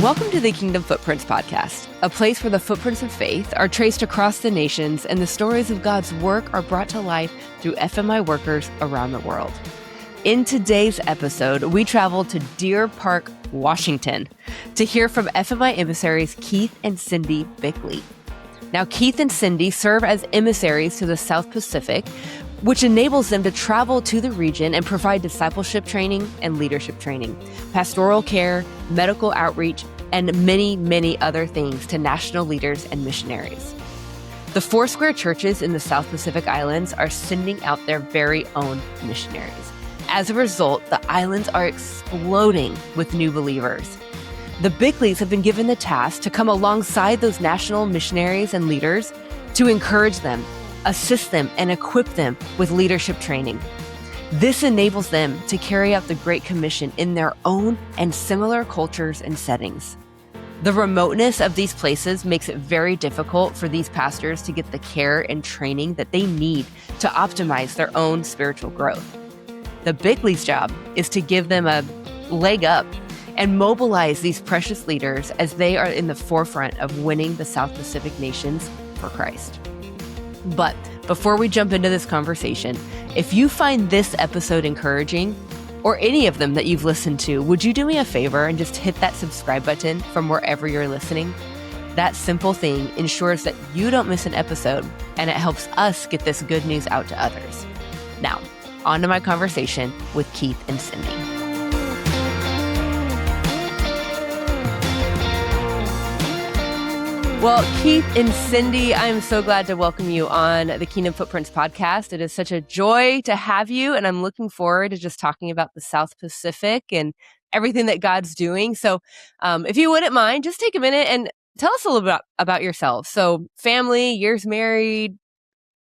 Welcome to the Kingdom Footprints podcast, a place where the footprints of faith are traced across the nations and the stories of God's work are brought to life through FMI workers around the world. In today's episode, we travel to Deer Park, Washington, to hear from FMI emissaries Keith and Cindy Bickley. Now, Keith and Cindy serve as emissaries to the South Pacific, which enables them to travel to the region and provide discipleship training and leadership training, pastoral care, medical outreach, and many, many other things to national leaders and missionaries. The Foursquare churches in the South Pacific Islands are sending out their very own missionaries. As a result, the islands are exploding with new believers. The Bickleys have been given the task to come alongside those national missionaries and leaders to encourage them, assist them, and equip them with leadership training. This enables them to carry out the Great Commission in their own and similar cultures and settings. The remoteness of these places makes it very difficult for these pastors to get the care and training that they need to optimize their own spiritual growth. The Bickleys' job is to give them a leg up and mobilize these precious leaders as they are in the forefront of winning the South Pacific nations for Christ. But before we jump into this conversation, if you find this episode encouraging, or any of them that you've listened to, would you do me a favor and just hit that subscribe button from wherever you're listening? That simple thing ensures that you don't miss an episode, and it helps us get this good news out to others. Now, on to my conversation with Keith and Cindy. Well, Keith and Cindy, I'm so glad to welcome you on the Kingdom Footprints podcast. It is such a joy to have you, and I'm looking forward to just talking about the South Pacific and everything that God's doing. So if you wouldn't mind, just take a minute and tell us a little bit about yourself. So family, years married,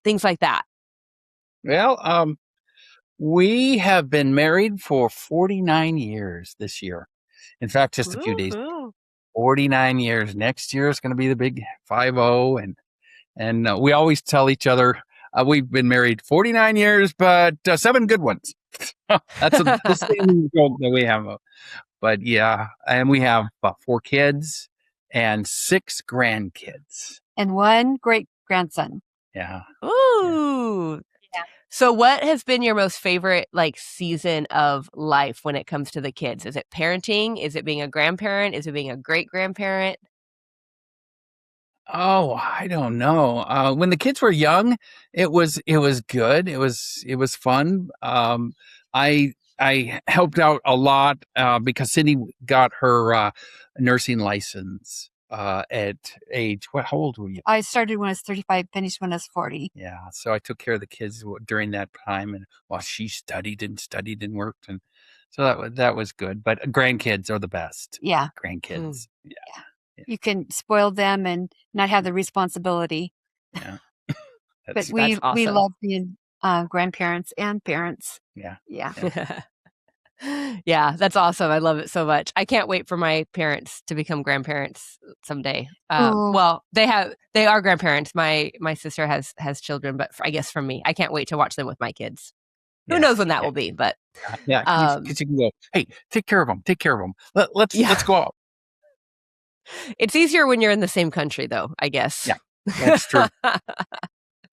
things like that. Well, we have been married for 49 years this year. In fact, just a few days. 49 years. Next year is going to be the big 50, and we always tell each other we've been married 49 years, but 7 good ones. That's the same joke that we have. But yeah, and we have 4 kids and 6 grandkids. And 1 great grandson. Yeah. Ooh. Yeah. So what has been your most favorite season of life when it comes to the kids? Is it parenting? Is it being a grandparent? Is it being a great grandparent? Oh, I don't know. When the kids were young, it was good. It was fun. I helped out a lot because Cindy got her nursing license at age, how old were you? I started when I was 35, finished when I was 40. Yeah, so I took care of the kids during that time, and while she studied and worked, and so that was good. But grandkids are the best. Yeah. Grandkids. Yeah. You can spoil them and not have the responsibility. Yeah. But we awesome. love being grandparents and parents. Yeah. Yeah. Yeah, that's awesome. I love it so much. I can't wait for my parents to become grandparents someday. Well, they are grandparents. My sister has children, but I guess from me, I can't wait to watch them with my kids. Who knows when that will be? But yeah, you can go. Hey, take care of them. Let's go out. It's easier when you're in the same country, though, I guess. Yeah, that's true.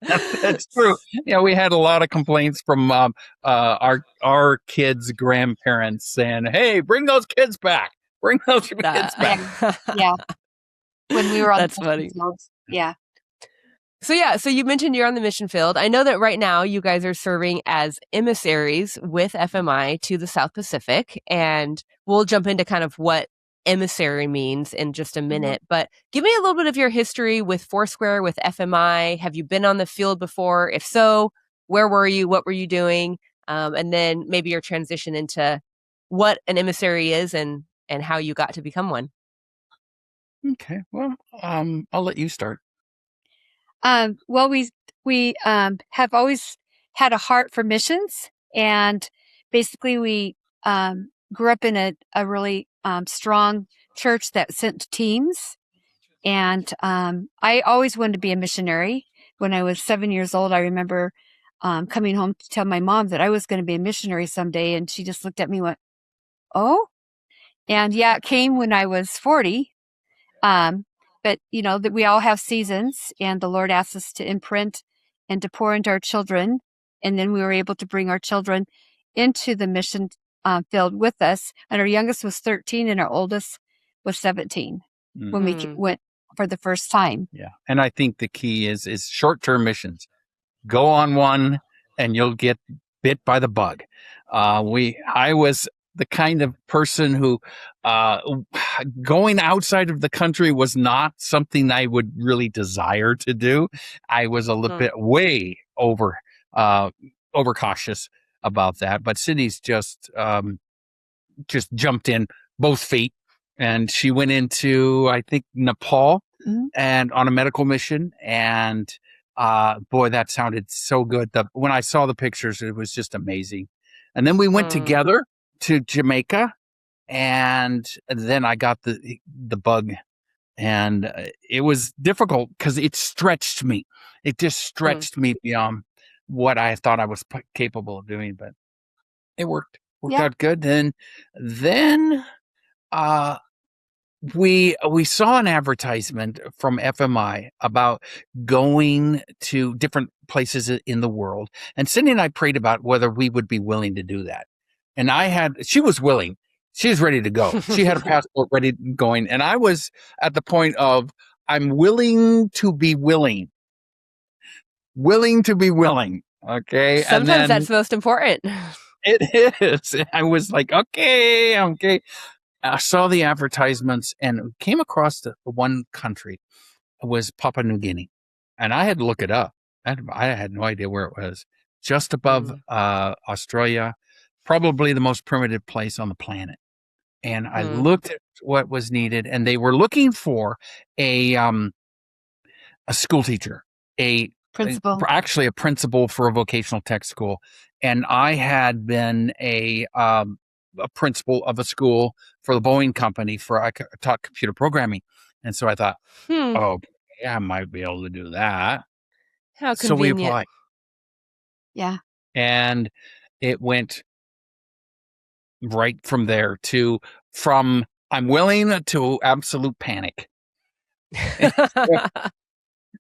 That's true. Yeah, we had a lot of complaints from our kids' grandparents saying, "Hey, bring those kids back. Bring those kids back." Yeah. When we were on That's the funny. fields. Yeah. So you mentioned you're on the mission field. I know that right now you guys are serving as emissaries with FMI to the South Pacific, and we'll jump into kind of what emissary means in just a minute, but give me a little bit of your history with Foursquare, with FMI. Have you been on the field before? If so, where were you? What were you doing? And then maybe your transition into what an emissary is and how you got to become one. Okay. Well, I'll let you start. Well, we have always had a heart for missions, and basically we grew up in a really strong church that sent teams. And I always wanted to be a missionary. When I was 7 years old, I remember coming home to tell my mom that I was going to be a missionary someday. And she just looked at me and went, "Oh?" And yeah, it came when I was 40. But that we all have seasons, and the Lord asked us to imprint and to pour into our children. And then we were able to bring our children into the mission field with us. And our youngest was 13 and our oldest was 17 when we went for the first time. Yeah. And I think the key is short-term missions. Go on one and you'll get bit by the bug. I was the kind of person who going outside of the country was not something I would really desire to do. I was a little bit way over cautious about that. But Cindy's just jumped in both feet, and she went into, I think, Nepal and on a medical mission. And boy, that sounded so good. When I saw the pictures, it was just amazing. And then we went together to Jamaica, and then I got the bug, and it was difficult because it stretched me. It just stretched me beyond what I thought I was capable of doing, but it worked out good. And then we saw an advertisement from FMI about going to different places in the world. And Cindy and I prayed about whether we would be willing to do that. And she was willing. She was ready to go. She had a passport ready going. And I was at the point of, I'm willing to be willing. Willing to be willing. Okay. Sometimes that's most important. It is. I was like, okay. I saw the advertisements and came across the one country. It was Papua New Guinea. And I had to look it up. I had no idea where it was. Just above Australia, probably the most primitive place on the planet. And I looked at what was needed, and they were looking for a school teacher, actually a principal for a vocational tech school. And I had been a principal of a school for the Boeing company I taught computer programming. And so I thought, oh, yeah, I might be able to do that. How convenient. So we applied. Yeah. And it went right from there from I'm willing to absolute panic.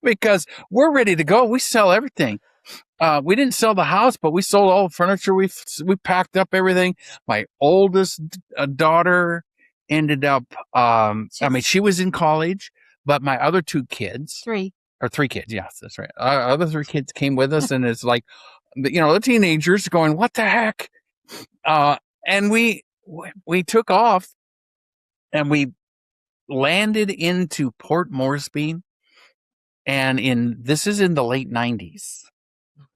Because we're ready to go. We sell everything. We didn't sell the house, but we sold all the furniture. We packed up everything. My oldest daughter ended up, she was in college, but my other two kids. Three kids. Yes, that's right. Our other three kids came with us, and it's like, the teenagers going, what the heck? And we took off, and we landed into Port Moresby. And this is in the late 90s.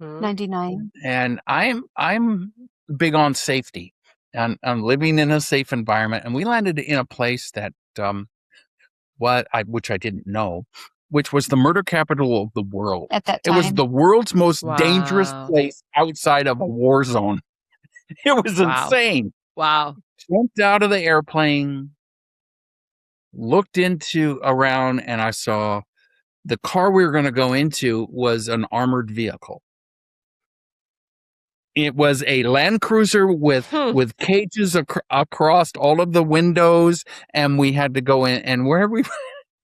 99. And I'm big on safety, and I'm living in a safe environment. And we landed in a place that which I didn't know, which was the murder capital of the world. At that time, it was the world's most dangerous place outside of a war zone. It was insane. Wow! Jumped out of the airplane, looked around, and I saw the car we were going to go into was an armored vehicle. It was a Land Cruiser with cages across all of the windows, and we had to go in. And where we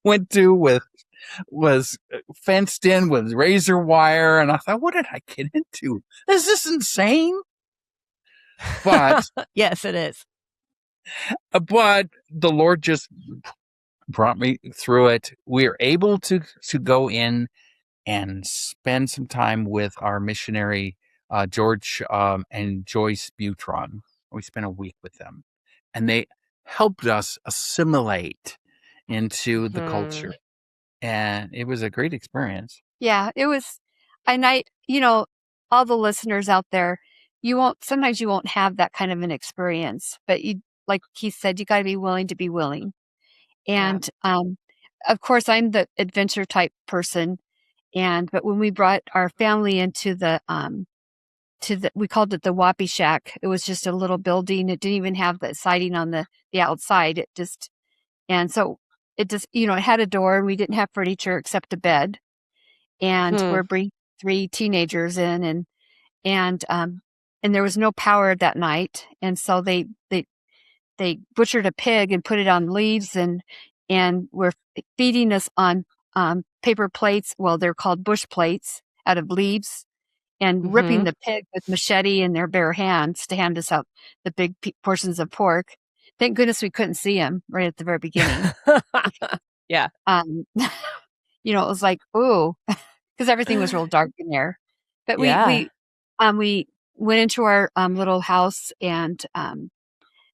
went to was fenced in with razor wire. And I thought, what did I get into? Is this insane? But yes, it is. But the Lord just brought me through it. We were able to go in and spend some time with our missionary, George and Joyce Butron. We spent a week with them, and they helped us assimilate into the culture. And it was a great experience. Yeah, it was. And all the listeners out there, sometimes you won't have that kind of an experience, but like Keith said, you got to be willing to be willing. And, of course, I'm the adventure type person. But when we brought our family into we called it the Wappy Shack. It was just a little building. It didn't even have the siding on the outside. And so it just, it had a door, and we didn't have furniture except a bed. And we're bringing 3 teenagers in, and there was no power that night. And so they they butchered a pig and put it on leaves and were feeding us on paper plates. Well, they're called bush plates out of leaves, and ripping the pig with machete in their bare hands to hand us out the big portions of pork. Thank goodness we couldn't see him right at the very beginning. Yeah. You know, it was like, ooh, because everything was real dark in there. But we went into our little house, and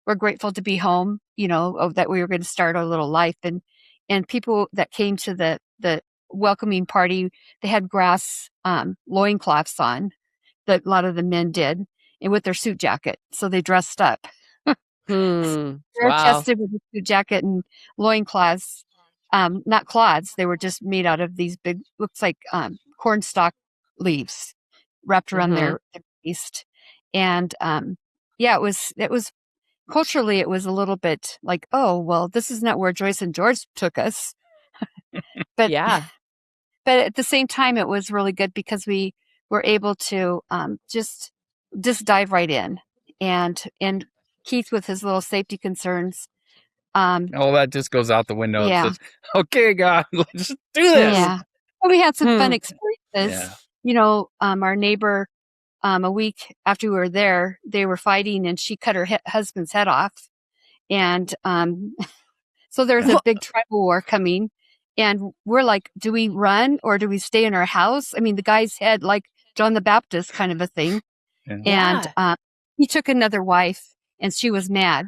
we're grateful to be home, you know, that we were going to start our little life. And people that came to the welcoming party, they had grass loincloths on, that a lot of the men did, and with their suit jacket. So they dressed up. They're tested with a suit jacket and loincloths. Not cloths. They were just made out of these big, looks like corn stalk leaves wrapped around their waist. And yeah, it was culturally, it was a little bit like, oh, well, this is not where Joyce and George took us. But yeah. But at the same time, it was really good because we were able to just dive right in. And Keith, with his little safety concerns, all that just goes out the window. Yeah. And says, okay, God, let's do this. Yeah. Well, we had some fun experiences. Yeah. You know, our neighbor, a week after we were there, they were fighting, and she cut her husband's head off. And so there's a big tribal war coming. And we're like, do we run or do we stay in our house? I mean, the guy's head, like John the Baptist kind of a thing. Yeah. And he took another wife, and she was mad.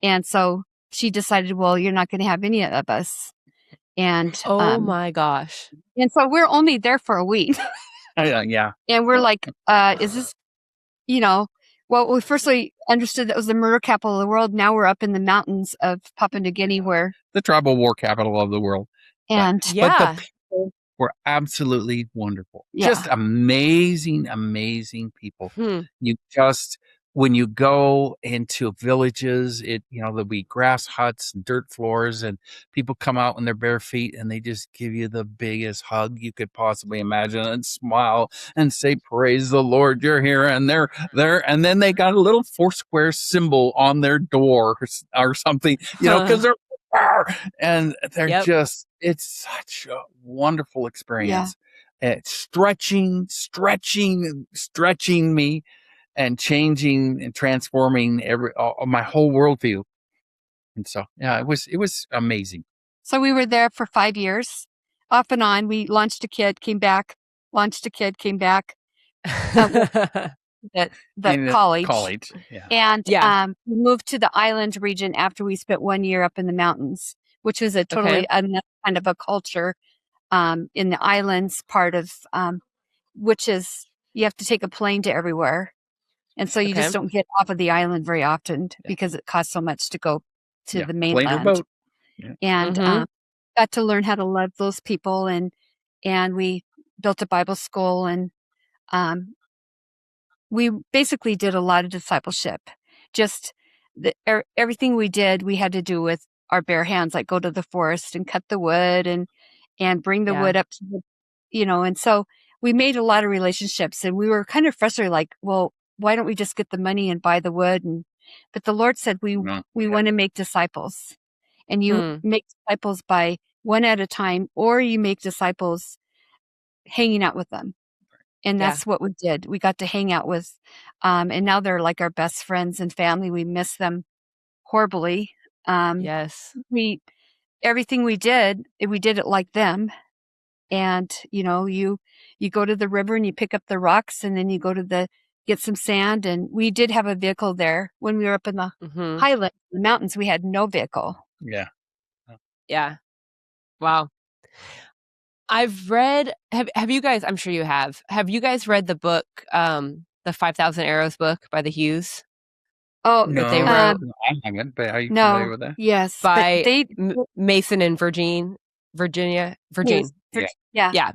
And so she decided, well, you're not going to have any of us. And oh my gosh. And so we're only there for a week. Yeah. And we're like, is this, you know, well, we firstly understood that it was the murder capital of the world. Now we're up in the mountains of Papua New Guinea, where the tribal war capital of the world. And but the people were absolutely wonderful. Yeah. Just amazing, amazing people. You just, when you go into villages, there'll be grass huts and dirt floors, and people come out in their bare feet, and they just give you the biggest hug you could possibly imagine, and smile and say, praise the Lord, you're here. And they're there. And then they got a little Foursquare symbol on their door or something, because they're, and they're just, it's such a wonderful experience. Yeah. It's stretching me, and changing and transforming my whole worldview. And so, yeah, it was amazing. So we were there for 5 years, off and on. We launched a kid, came back, launched a kid, came back. The college. Yeah. And we moved to the island region after we spent 1 year up in the mountains, which was a totally another kind of a culture in the islands part of, which is you have to take a plane to everywhere. And so you just don't get off of the island very often because it costs so much to go to the mainland. Plane or boat. Yeah. And got to learn how to love those people, and we built a Bible school, and we basically did a lot of discipleship. Just everything we did, we had to do with our bare hands, like go to the forest and cut the wood and bring the wood up to the, and so we made a lot of relationships, and we were kind of frustrated, like, well, why don't we just get the money and buy the wood? But the Lord said, we want to make disciples, and you make disciples by one at a time, or you make disciples hanging out with them. And that's what we did. We got to hang out with, and now they're like our best friends and family. We miss them horribly. Yes. Everything we did it like them. And, you go to the river and you pick up the rocks, and then you go to get some sand. And we did have a vehicle there when we were up in the highlands, the mountains. We had no vehicle. Yeah. Yeah. Wow. I've read, have you guys, I'm sure you have you guys read the book, the 5,000 Arrows book by the Hughes? Oh, no, they wrote, I haven't, but are you familiar with that? Yes. By Mason and Virginia. Yes. Yeah.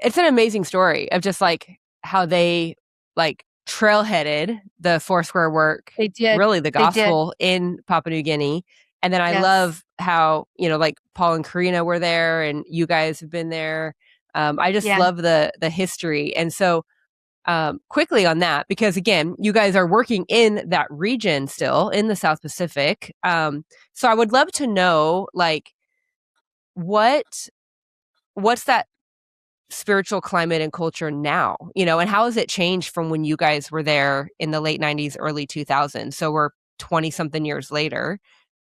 It's an amazing story of just like how they like trailheaded the Foursquare work. They did. Really the gospel in Papua New Guinea. And then I love how, like Paul and Karina were there, and you guys have been there. I just love the history. And so quickly on that, because again, you guys are working in that region still in the South Pacific. So I would love to know, like, what's that spiritual climate and culture now, and how has it changed from when you guys were there in the late 90s, early 2000s? So we're 20 something years later.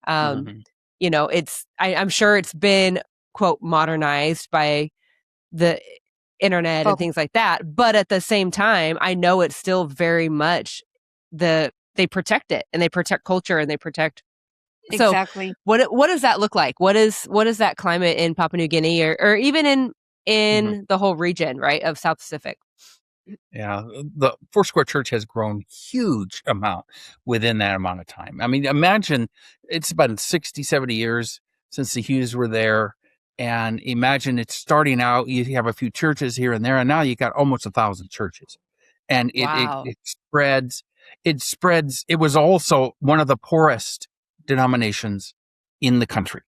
Mhm. I'm sure it's been, quote, modernized by the internet and Oh, things like that. But at the same time, I know it's still very much they protect it, and they protect culture, and they protect. So exactly. what does that look like? What is that climate in Papua New Guinea, or even Mhm. in the whole region, right, of South Pacific? Yeah, the Foursquare Church has grown huge amount within that amount of time. I mean, imagine it's about 60, 70 years since the Hughes were there. And imagine it's starting out, you have a few churches here and there, and now you got almost 1,000 churches. And Wow. it spreads, it spreads. It was also one of the poorest denominations in the country,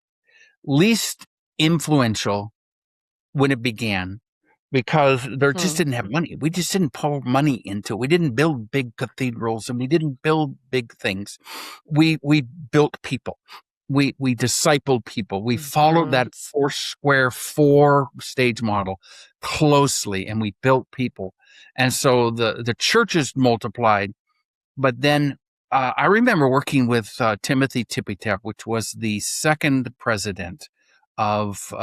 least influential when it began, because there just didn't have money. We just didn't pour money into it. We didn't build big cathedrals, and we didn't build big things. We built people. We discipled people. We followed that Foursquare 4-stage model closely, and we built people. And so the churches multiplied. But then I remember working with Timothy Tipitap, which was the second president of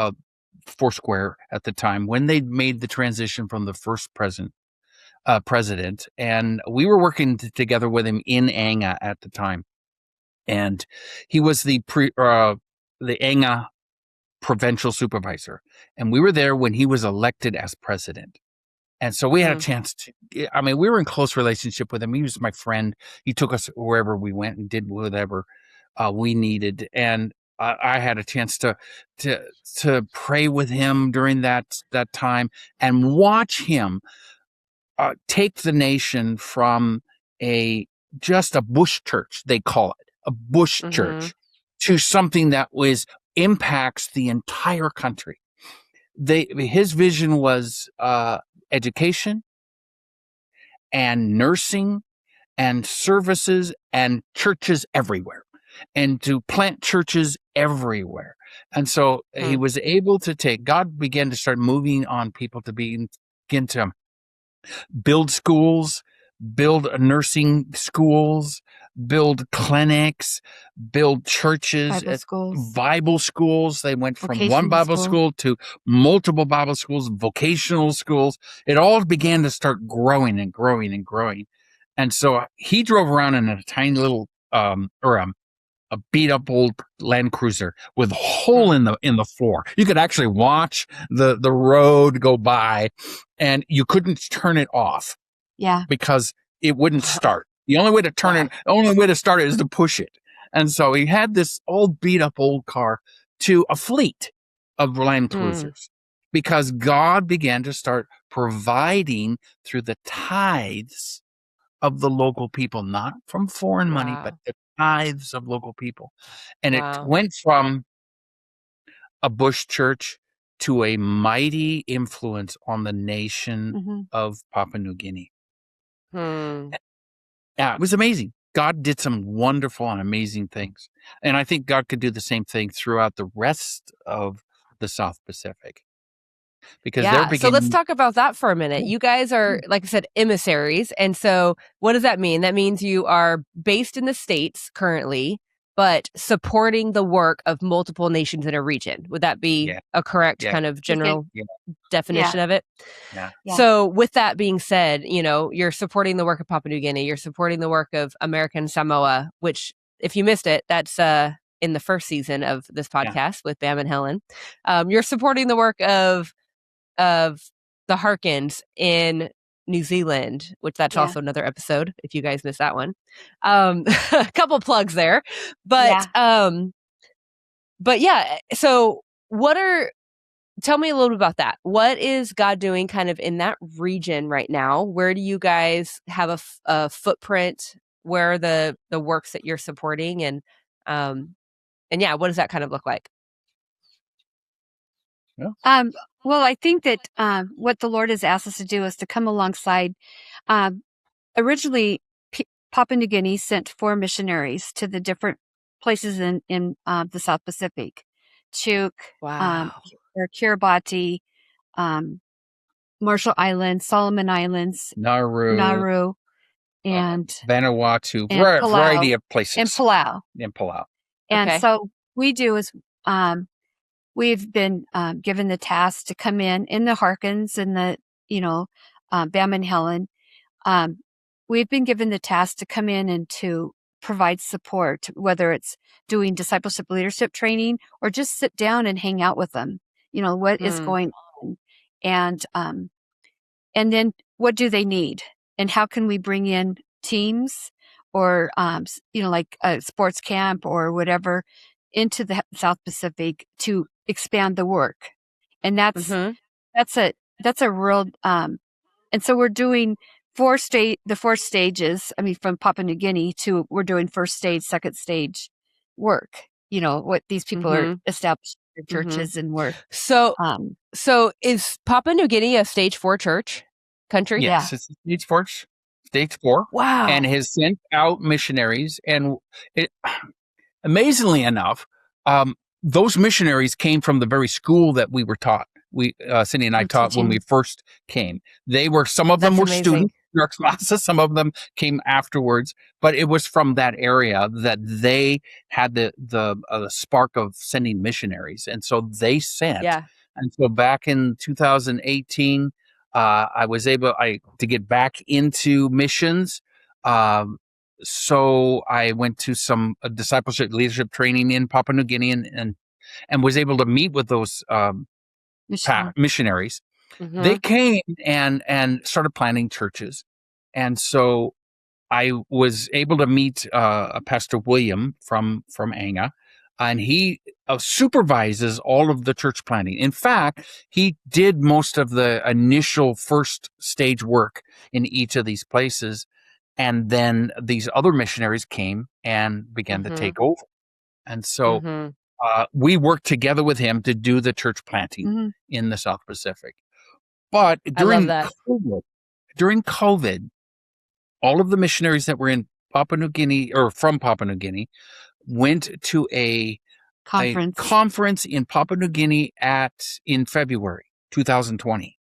Foursquare at the time, when they made the transition from the first president, and we were working together with him in Anga at the time, and he was the Anga provincial supervisor, and we were there when he was elected as president. And so we had a chance to, I mean, we were in close relationship with him. He was my friend. He took us wherever we went and did whatever we needed. And I had a chance to pray with him during that time and watch him take the nation from just a bush church, they call it, a bush church, to something that impacts the entire country. His vision was education and nursing and services and churches everywhere, and to plant churches everywhere. And so he was able to God began to start moving on people to begin to build schools, build nursing schools, build clinics, build churches, Bible schools. They went from one Bible school to multiple Bible schools, vocational schools. It all began to start growing and growing and growing. And so he drove around in a tiny little, a beat up old Land Cruiser with a hole in the floor. You could actually watch the road go by, and you couldn't turn it off. Yeah. Because it wouldn't start. The only way to start it is to push it. And so he had this old beat up old car to a fleet of Land Cruisers, because God began to start providing through the tithes of the local people, not from foreign money, but the tithes of local people. And it went from a bush church to a mighty influence on the nation of Papua New Guinea. Yeah, it was amazing. God did some wonderful and amazing things. And I think God could do the same thing throughout the rest of the South Pacific. Because so let's talk about that for a minute. You guys are, like I said, emissaries. And so what does that mean? That means you are based in the States currently, but supporting the work of multiple nations in a region. Would that be a correct kind of general definition of it? Yeah. So with that being said, you're supporting the work of Papua New Guinea. You're supporting the work of American Samoa, which, if you missed it, that's in the first season of this podcast with Bam and Helen. You're supporting the work of the Harkins in New Zealand, which that's also another episode if you guys missed that one. A couple plugs there. But so tell me a little bit about that. What is God doing kind of in that region right now? Where do you guys have a footprint? Where are the works that you're supporting? And what does that kind of look like? Yeah. Well, I think that what the Lord has asked us to do is to come alongside. Um, Originally, Papua New Guinea sent 4 missionaries to the different places in the South Pacific, Chuuk, Wow. or Kiribati, um, Marshall Islands, Solomon Islands, Nauru, Nauru, and Vanuatu, Palau, variety of and places Palau. in Palau. And Okay. so we do is we've been given the task to come in the Harkins and the Bam and Helen. We've been given the task to come in and to provide support, whether it's doing discipleship leadership training or just sit down and hang out with them. What is going on, and then what do they need, and how can we bring in teams or like a sports camp or whatever into the South Pacific to expand the work. And that's a real and so we're doing the 4 stages. I mean, from Papua New Guinea we're doing first stage, second stage work. What these people are establishing their churches and work. So is Papua New Guinea a stage 4 church country? Yes, Yeah. it's stage 4. Wow. And has sent out missionaries. And amazingly enough, those missionaries came from the very school that we were taught. Cindy and I taught when we first came. Some of them were students in our classes. Some of them came afterwards, but it was from that area that they had the spark of sending missionaries. And so they sent. Yeah. And so back in 2018, I was able to get back into missions. So I went to some discipleship leadership training in Papua New Guinea and was able to meet with those missionaries. They came and started planting churches. And so I was able to meet Pastor William from Anga, and he supervises all of the church planting. In fact, he did most of the initial first stage work in each of these places. And then these other missionaries came and began to take over. And so we worked together with him to do the church planting in the South Pacific. But during COVID, all of the missionaries that were in Papua New Guinea or from Papua New Guinea went to a conference in Papua New Guinea in February 2020.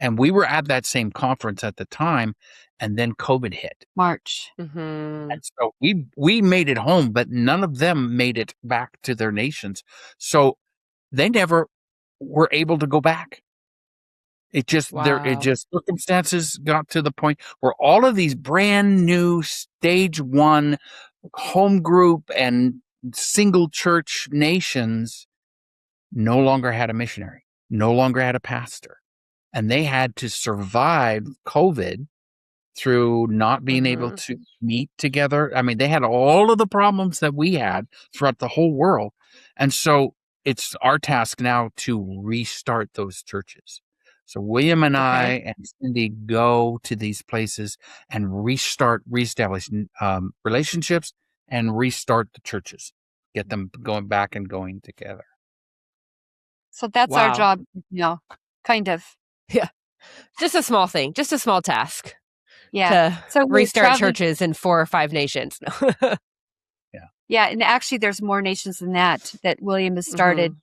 And we were at that same conference at the time, and then COVID hit. March. And so we made it home, but none of them made it back to their nations. So they never were able to go back. It just circumstances got to the point where all of these brand new stage 1 home group and single church nations no longer had a missionary, no longer had a pastor. And they had to survive COVID through not being able to meet together. I mean, they had all of the problems that we had throughout the whole world. And so it's our task now to restart those churches. So William and I and Cindy go to these places and reestablish relationships and restart the churches, get them going back and going together. So that's our job, kind of. Yeah. Just a small thing, just a small task. Yeah. To restart churches in 4 or 5 nations. Yeah. And actually there's more nations than that William has started.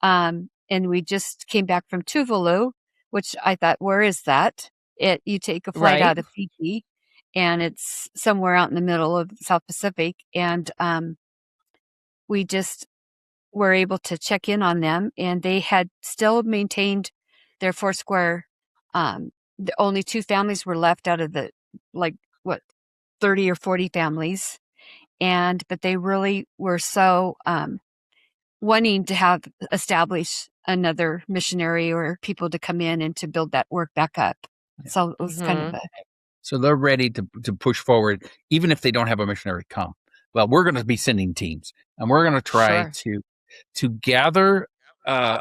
And we just came back from Tuvalu, which I thought, where is that? You take a flight out of Fiji, and it's somewhere out in the middle of the South Pacific. And we just were able to check in on them, and they had still maintained their Foursquare. The only 2 families were left out of the 30 or 40 families. But they really were so wanting to establish another missionary or people to come in and to build that work back up. Yeah. So it was kind of so they're ready to push forward, even if they don't have a missionary come. Well, we're going to be sending teams, and we're going to try to gather. Our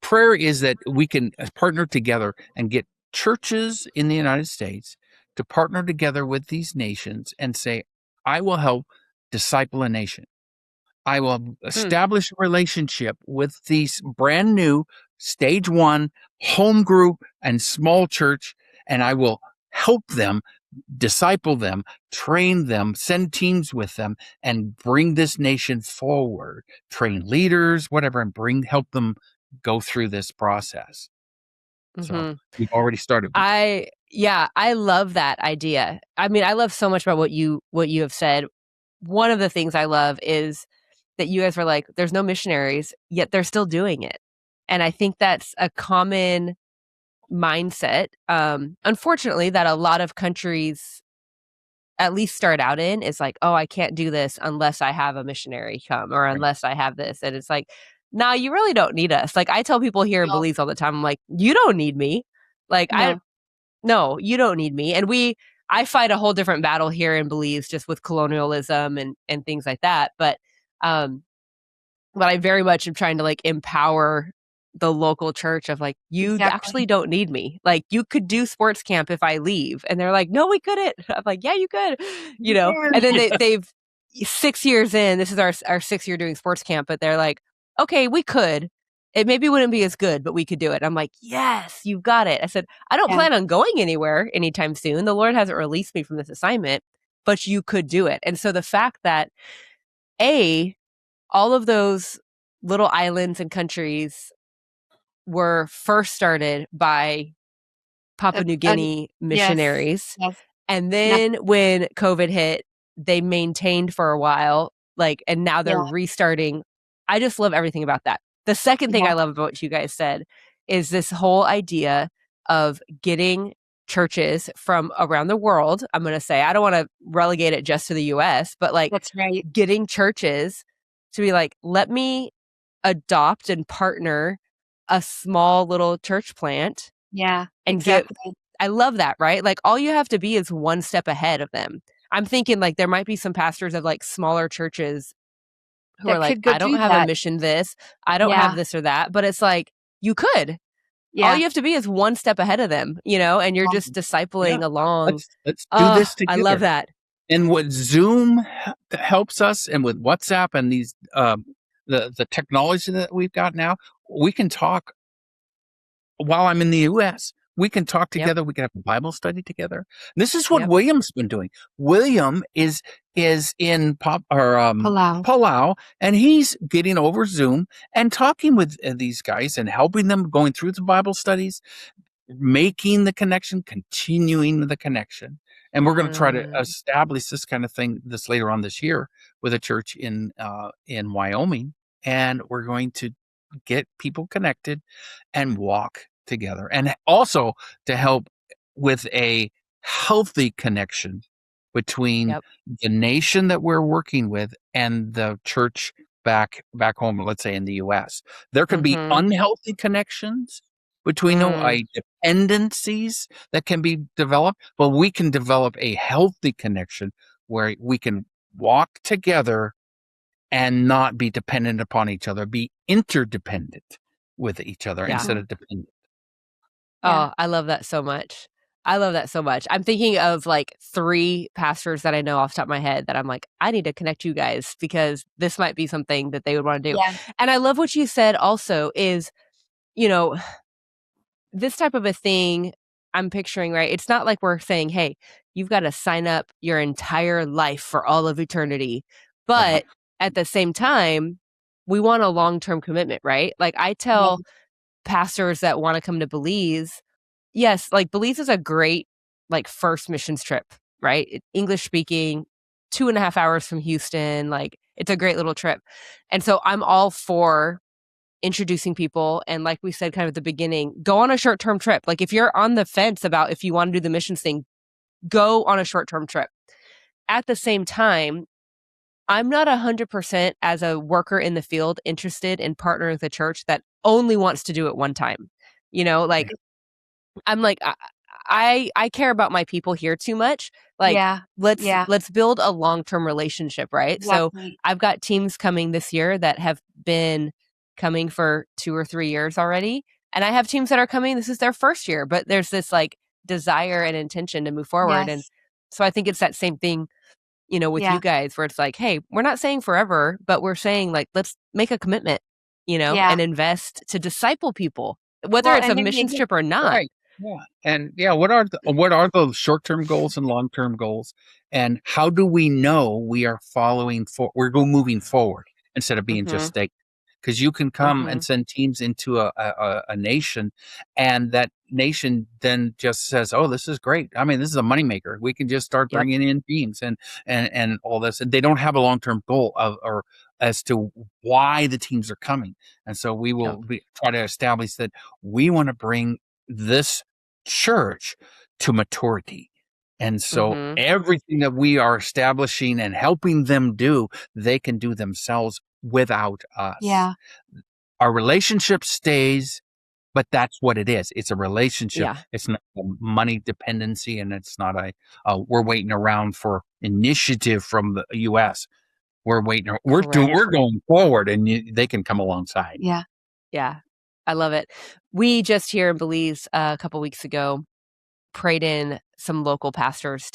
prayer is that we can partner together and get churches in the United States to partner together with these nations and say, I will help disciple a nation. I will establish a relationship with these brand new stage 1 home group and small church, and I will help them, disciple them, train them, send teams with them, and bring this nation forward, train leaders, whatever, and help them go through this process. So we've already started. I love that idea. I mean, I love so much about what you have said. One of the things I love is that you guys were like, there's no missionaries, yet they're still doing it. And I think that's a common mindset, unfortunately, that a lot of countries at least start out in, is like, oh, I can't do this unless I have a missionary come, or unless I have this. And it's like, nah, you really don't need us. Like, I tell people here in Belize all the time, I'm like, you don't need me. Like, no, you don't need me. And I fight a whole different battle here in Belize, just with colonialism and things like that. But I very much am trying to like empower the local church of like, you actually don't need me. Like, you could do sports camp if I leave. And they're like, no, we couldn't. I'm like, yeah, you could, you know. And then they've 6 years in, this is our 6th year doing sports camp, but they're like, okay, we could. It maybe wouldn't be as good, but we could do it. I'm like, yes, you've got it. I said, I don't plan on going anywhere anytime soon. The Lord hasn't released me from this assignment, but you could do it. And so the fact that all of those little islands and countries were first started by Papua New Guinea missionaries. Yes. And then when COVID hit, they maintained for a while, like, and now they're restarting. I just love everything about that. The second thing I love about what you guys said is this whole idea of getting churches from around the world. I'm going to say, I don't want to relegate it just to the US, but like, that's right, getting churches to be like, let me adopt and partner a small little church plant. Yeah, and exactly. I love that, right? Like, all you have to be is one step ahead of them. I'm thinking like there might be some pastors of like smaller churches who are like, I don't have a mission this, I don't have this or that, but it's like, you could. Yeah. All you have to be is one step ahead of them, you know, and you're just discipling along. Let's do this together. I love that. And what Zoom helps us, and with WhatsApp and these the technology that we've got now, we can talk while I'm in the US. We can talk together. Yep. We can have a Bible study together. This is what William's been doing. William is in Palau, and he's getting over Zoom and talking with these guys and helping them, going through the Bible studies, making the connection, continuing the connection. And we're going to try to establish this kind of thing this later on this year with a church in Wyoming, and we're going to get people connected and walk together, and also to help with a healthy connection between the nation that we're working with and the church back home, let's say in the US. There could be unhealthy connections between dependencies that can be developed, but we can develop a healthy connection where we can walk together and not be dependent upon each other, be interdependent with each other instead of dependent. Oh, I love that so much. I'm thinking of like 3 pastors that I know off the top of my head that I'm like, I need to connect you guys because this might be something that they would want to do. Yeah. And I love what you said also is, you know, this type of a thing I'm picturing, right? It's not like we're saying, hey, you've got to sign up your entire life for all of eternity. But at the same time, we want a long-term commitment, right? Like, I tell pastors that want to come to Belize, yes, like Belize is a great like first missions trip, right? English speaking, 2.5 hours from Houston. Like, it's a great little trip. And so I'm all for introducing people. And like we said, kind of at the beginning, go on a short-term trip. Like, if you're on the fence about if you want to do the missions thing, go on a short-term trip. At the same time, I'm not 100% as a worker in the field interested in partnering with a church that only wants to do it one time. You know, like, I'm like, I care about my people here too much. Like, let's build a long-term relationship, right? Exactly. So I've got teams coming this year that have been coming for 2 or 3 years already. And I have teams that are coming, this is their first year, but there's this like desire and intention to move forward. Yes. And so I think it's that same thing, with you guys, where it's like, hey, we're not saying forever, but we're saying like, let's make a commitment, and invest to disciple people, whether it's a missions trip or not. Right. Yeah. And what are the short-term goals and long-term goals? And how do we know we are moving forward instead of being just stagnant? Because you can come and send teams into a nation, and that nation then just says, "Oh, this is great. I mean, this is a moneymaker. We can just start bringing in teams and all this." And they don't have a long-term goal or as to why the teams are coming. And so we will try to establish that we want to bring this church to maturity. And so everything that we are establishing and helping them do, they can do themselves without us. Yeah. Our relationship stays, but that's what it is. It's a relationship. Yeah. It's not a money dependency, and it's not we're waiting around for initiative from the U.S. We're waiting. We're going forward, and they can come alongside. Yeah. Yeah. I love it. We just here in Belize a couple weeks ago prayed in some local pastors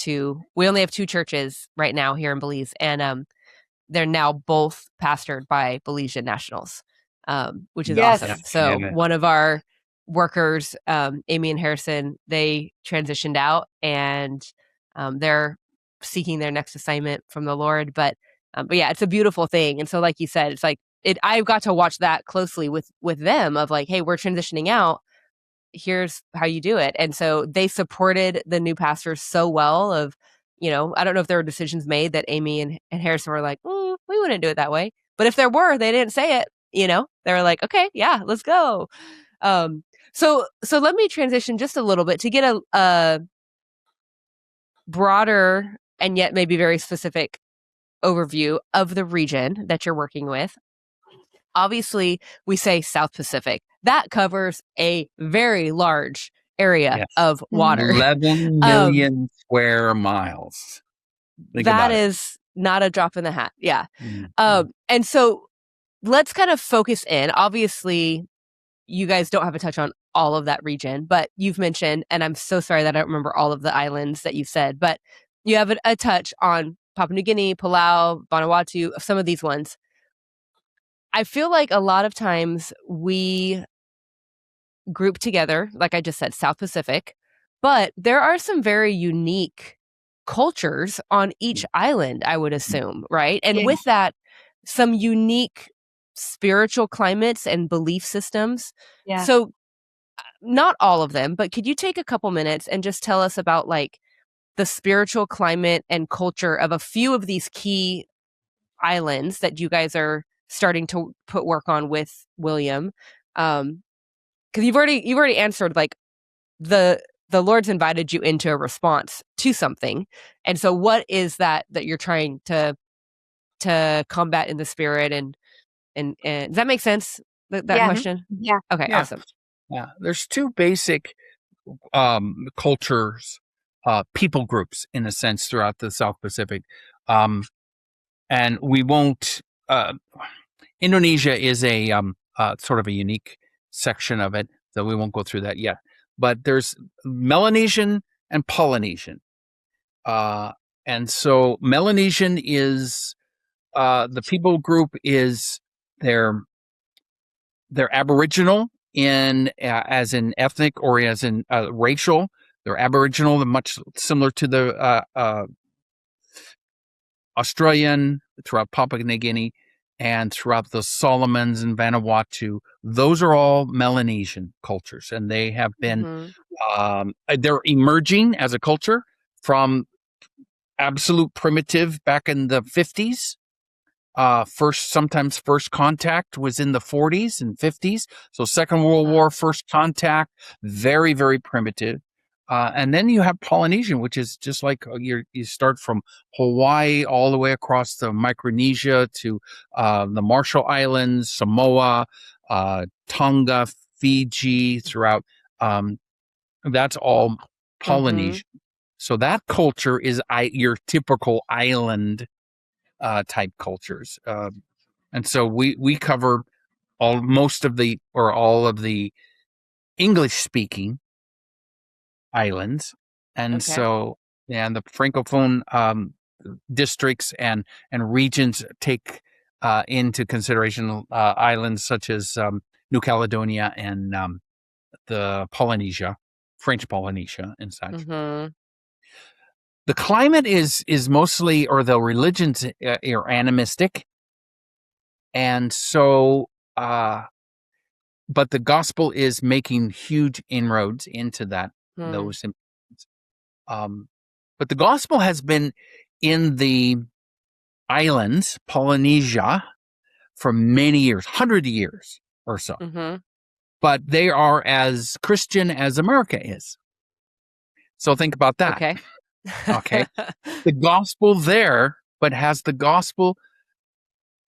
we only have 2 churches right now here in Belize, and they're now both pastored by Belizean nationals, which is awesome. So one of our workers, Amy and Harrison, they transitioned out, and they're seeking their next assignment from the Lord. But yeah, it's a beautiful thing. And so, like you said, it's like I've got to watch that closely with them of like, hey, we're transitioning out. Here's how you do it. And so they supported the new pastors so well of, I don't know if there were decisions made that Amy and Harrison were like, we wouldn't do it that way. But if there were, they didn't say it, they were like, okay, yeah, let's go. So let me transition just a little bit to get a broader and yet maybe very specific overview of the region that you're working with. Obviously, we say South Pacific. That covers a very large area of water. 11 million square miles. That is not a drop in the hat. Yeah. And so let's kind of focus in. Obviously, you guys don't have a touch on all of that region, but you've mentioned, and I'm so sorry that I don't remember all of the islands that you've said, but you have a touch on Papua New Guinea, Palau, Vanuatu, some of these ones. I feel like a lot of times we group together, like I just said, South Pacific, but there are some very unique cultures on each island, I would assume, right? And with that, some unique spiritual climates and belief systems. Yeah. So not all of them, but could you take a couple minutes and just tell us about like the spiritual climate and culture of a few of these key islands that you guys are starting to put work on with William? Because you've already answered like the Lord's invited you into a response to something, and so what is that you're trying to combat in the spirit and does that make sense? That question? Yeah. Okay. Yeah. Awesome. Yeah. There's 2 basic cultures, people groups in a sense throughout the South Pacific, and we won't. Indonesia is a sort of a unique section of it, so we won't go through that yet. But there's Melanesian and Polynesian, and so Melanesian is the people group is they're Aboriginal in as in ethnic or as in racial. They're Aboriginal, much similar to the Australian, throughout Papua New Guinea, and throughout the Solomons and Vanuatu. Those are all Melanesian cultures, and they have been they're emerging as a culture from absolute primitive back in the 50s. First contact was in the 40s and 50s. So Second World War, first contact, very, very primitive. And then you have Polynesian, which is just like you start from Hawaii all the way across to Micronesia to the Marshall Islands, Samoa, Tonga, Fiji, throughout. That's all Polynesian. So that culture is your typical island type cultures. And so we cover all of the English speaking islands. And so, and the Francophone districts and regions take into consideration islands such as New Caledonia and the Polynesia, French Polynesia, and such. Mm-hmm. The climate is mostly, or the religions are animistic, and so, but the gospel is making huge inroads into those. But the gospel has been in the islands, Polynesia, for many years, 100 years or so. Mm-hmm. But they are as Christian as America is. So think about that. Okay. Okay. The gospel there, but has the gospel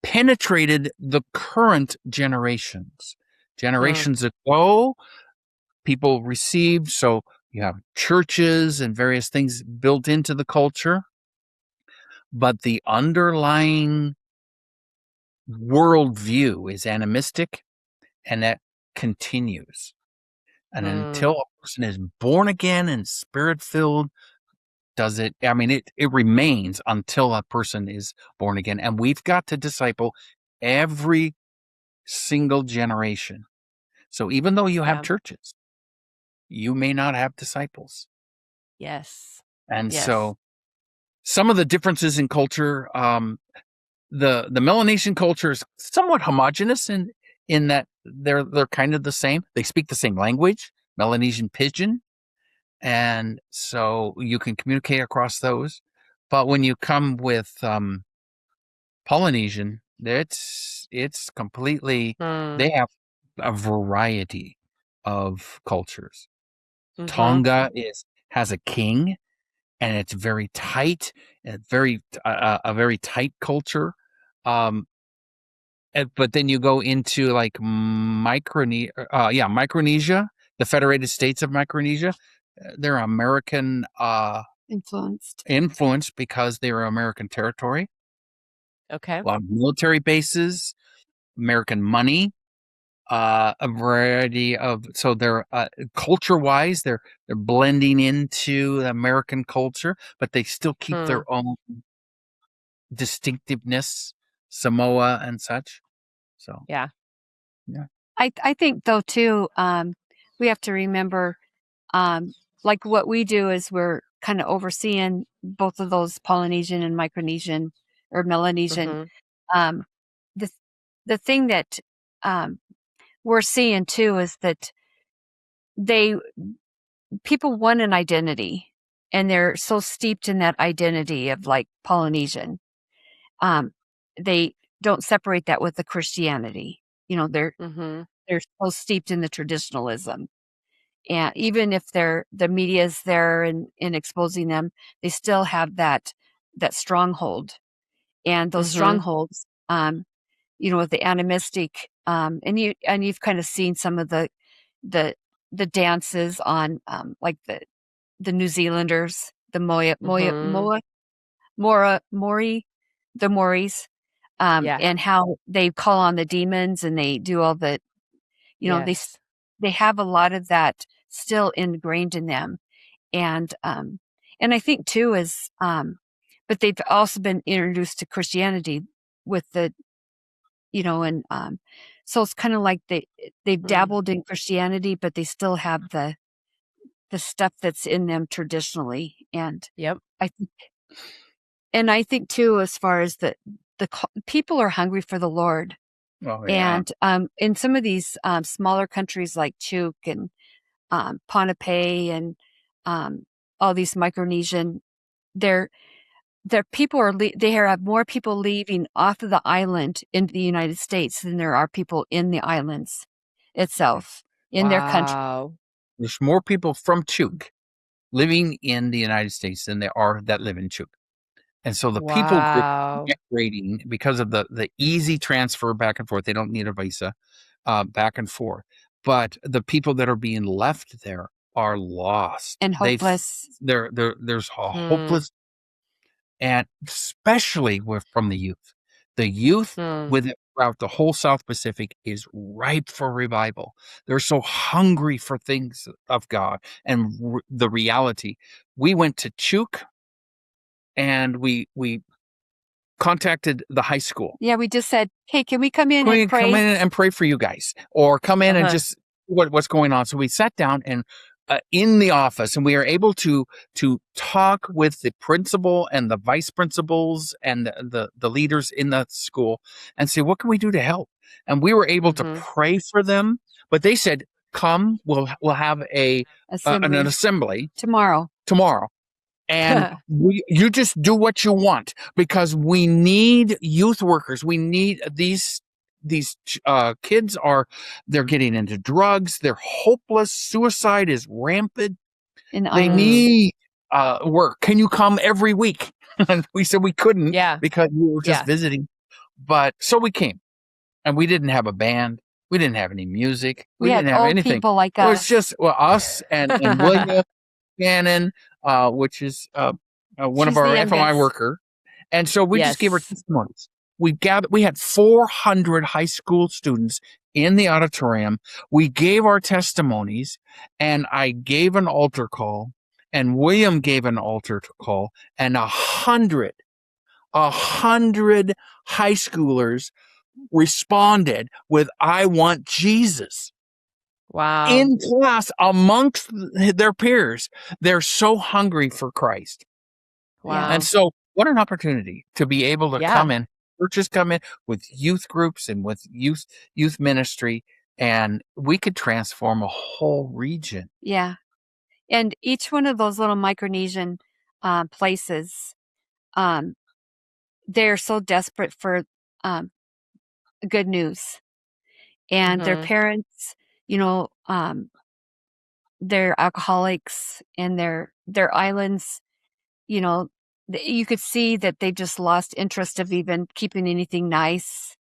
penetrated the current generations? Generations ago, people received, so you have churches and various things built into the culture, but the underlying worldview is animistic, and that continues. And until a person is born again and spirit filled, does it? I mean, it remains until a person is born again. And we've got to disciple every single generation. So even though you have churches, you may not have disciples. Yes. And so some of the differences in culture, the Melanesian culture is somewhat homogenous in that they're kind of the same. They speak the same language, Melanesian Pidgin. And so you can communicate across those. But when you come with Polynesian, it's completely, they have a variety of cultures. Mm-hmm. Tonga has a king, and it's very tight, and a very tight culture. But then you go into like Micronesia, the Federated States of Micronesia. They're American influenced because they were American territory. Okay. A lot of military bases, American money, a variety of, so they're culture-wise, they're blending into the American culture, but they still keep their own distinctiveness, Samoa and such. So yeah. I think though too, we have to remember, like what we do is we're kind of overseeing both of those Polynesian and Micronesian or Melanesian. The thing that we're seeing too is that people want an identity, and they're so steeped in that identity of like Polynesian. They don't separate that with the Christianity. You know, they're so steeped in the traditionalism. And even if the media is there in exposing them, they still have that stronghold. And those strongholds, with the animistic, and you've kind of seen some of the dances on, like the New Zealanders, the the Maoris, and how they call on the demons and they do all the, they have a lot of that still ingrained in them. And I think too is, but they've also been introduced to Christianity with the, and so it's kind of like they've dabbled in Christianity, but they still have the stuff that's in them traditionally. And I think too, as far as the people are hungry for the Lord. Oh, yeah. And in some of these smaller countries like Chuuk and Ponape and all these Micronesian, their people they have more people leaving off of the island into the United States than there are people in the islands itself in their country. There's more people from Chuuk living in the United States than there are that live in Chuuk. And so the people migrating because of the easy transfer back and forth. They don't need a visa back and forth. But the people that are being left there are lost and hopeless. There's a hopeless, and especially from the youth. The youth throughout the whole South Pacific is ripe for revival. They're so hungry for things of God and the reality. We went to Chuuk and we contacted the high school. Yeah, we just said, hey, can we come in and pray? Come in and pray for you guys, or come in and just what's going on. So we sat down and in the office, and we were able to talk with the principal and the vice principals and the leaders in the school and say, what can we do to help? And we were able to pray for them, but they said, come, we'll have an assembly tomorrow. And you just do what you want, because we need youth workers. We need these kids they're getting into drugs. They're hopeless. Suicide is rampant. They need work. Can you come every week? And we said we couldn't because we were just visiting. But so we came, and we didn't have a band. We didn't have any music. We didn't have anything. People like us. It was just us and William Gannon, which is one of our FMI worker. And so we just gave our testimonies. We had 400 high school students in the auditorium. We gave our testimonies, and I gave an altar call, and William gave an altar call, and 100 high schoolers responded with, I want Jesus. Wow. In class amongst their peers. They're so hungry for Christ. Wow. And so what an opportunity to be able to come in, churches come in with youth groups and with youth ministry, and we could transform a whole region. Yeah. And each one of those little Micronesian places, they're so desperate for good news. And their parents, they're alcoholics, and their islands, you could see that they just lost interest of even keeping anything nice,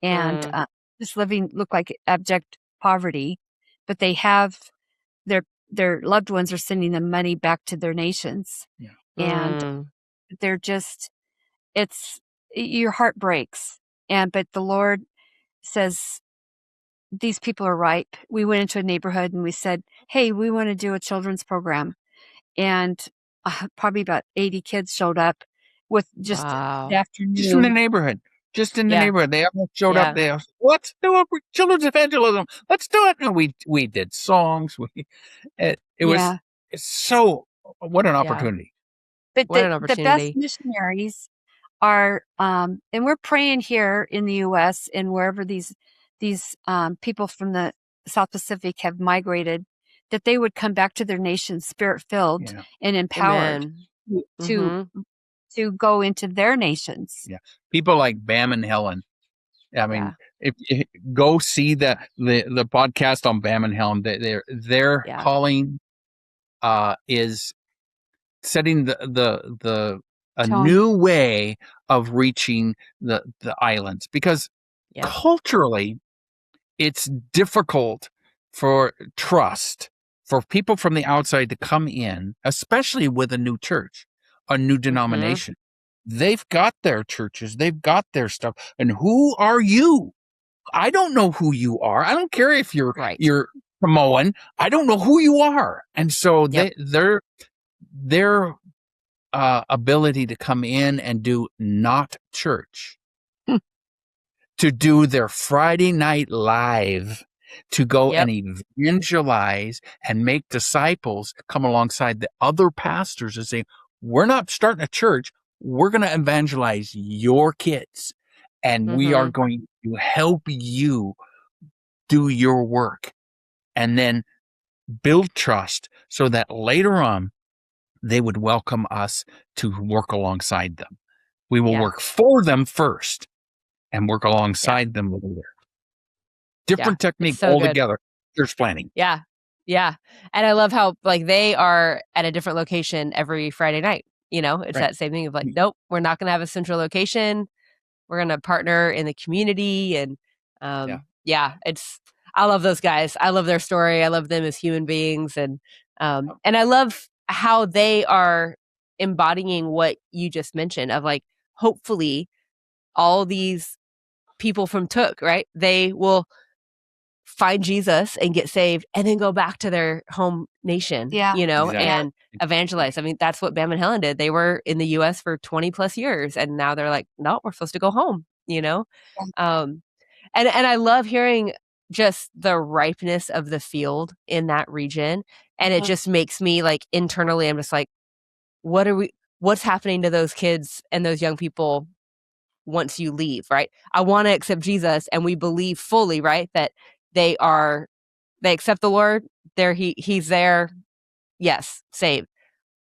and just look like abject poverty. But they have their loved ones are sending them money back to their nations, and they're just, your heart breaks. But the Lord says, these people are ripe. We went into a neighborhood and we said, hey, we want to do a children's program. And probably about 80 kids showed up with just the afternoon. Just in the neighborhood. They all showed up there. Let's do children's evangelism. Let's do it. And we did songs. It was so, what an opportunity. But the best missionaries are, and we're praying here in the U.S. and wherever these people from the South Pacific have migrated, that they would come back to their nation spirit-filled and empowered to go into their nations. Yeah, people like Bam and Helen. I mean, if you go see the podcast on Bam and Helen, their calling is setting a new way of reaching the islands, because culturally it's difficult for people from the outside to come in, especially with a new church, a new denomination. They've got their churches, they've got their stuff. And who are you? I don't know who you are. I don't care if you're Samoan. I don't know who you are. And so their ability to come in and do not church, to do their Friday night live, to go and evangelize and make disciples, come alongside the other pastors and say, we're not starting a church. We're going to evangelize your kids, and we are going to help you do your work, and then build trust so that later on they would welcome us to work alongside them. We will work for them first and work alongside them later. Different technique altogether. Church planning. Yeah. Yeah. And I love how they are at a different location every Friday night. It's that same thing of nope, we're not going to have a central location. We're going to partner in the community. And I love those guys. I love their story. I love them as human beings. And I love how they are embodying what you just mentioned of hopefully all these people from Took, right? They will find Jesus and get saved and then go back to their home nation, Exactly. and evangelize. I mean, that's what Bam and Helen did. They were in the US for 20 plus years and now they're like, no, we're supposed to go home, Um, and I love hearing just the ripeness of the field in that region. And it just makes me like internally, I'm just like, what's happening to those kids and those young people once you leave, right? I want to accept Jesus and we believe fully, right, that they accept the Lord, he's there, yes, saved.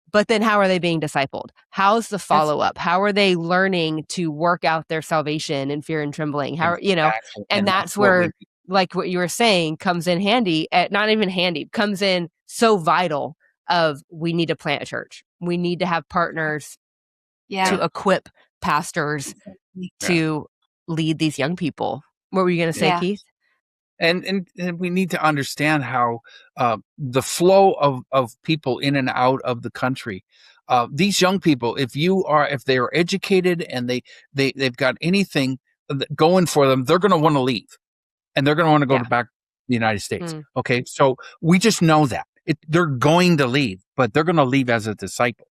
But then how are they being discipled? How's the follow-up? How are they learning to work out their salvation in fear and trembling? Exactly. And that's where, like what you were saying, comes in handy, not even handy, comes in so vital of we need to plant a church. We need to have partners to equip pastors to lead these young people. What were you going to say, Keith? And we need to understand how the flow of people in and out of the country. These young people, if they are educated and they've got anything going for them, they're going to want to leave, and they're going to want to go back to the United States. Okay, so we just know that they're going to leave, but they're going to leave as a disciple.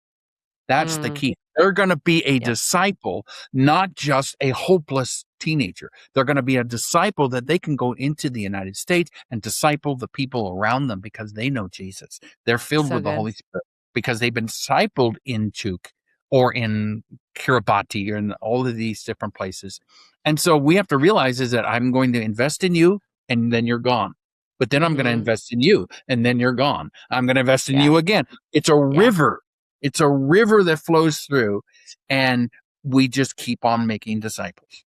That's the key. They're going to be a disciple, not just a hopeless teenager. They're going to be a disciple that they can go into the United States and disciple the people around them because they know Jesus. They're filled with the Holy Spirit because they've been discipled in Chuk or in Kiribati or in all of these different places. And so we have to realize is that I'm going to invest in you and then you're gone. But then I'm going to invest in you and then you're gone. I'm going to invest in you again. It's a river. It's a river that flows through, and we just keep on making disciples.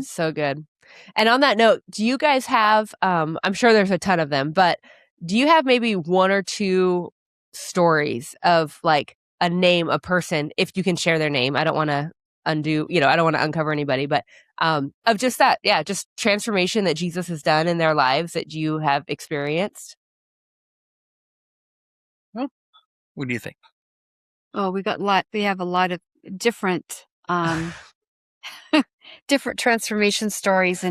So good. And on that note, do you guys have, I'm sure there's a ton of them, but do you have maybe one or two stories of like a name, a person, if you can share their name? I don't want to I don't want to uncover anybody, but of just that, just transformation that Jesus has done in their lives that you have experienced. Well, what do you think? Oh, we have a lot of different, different transformation stories,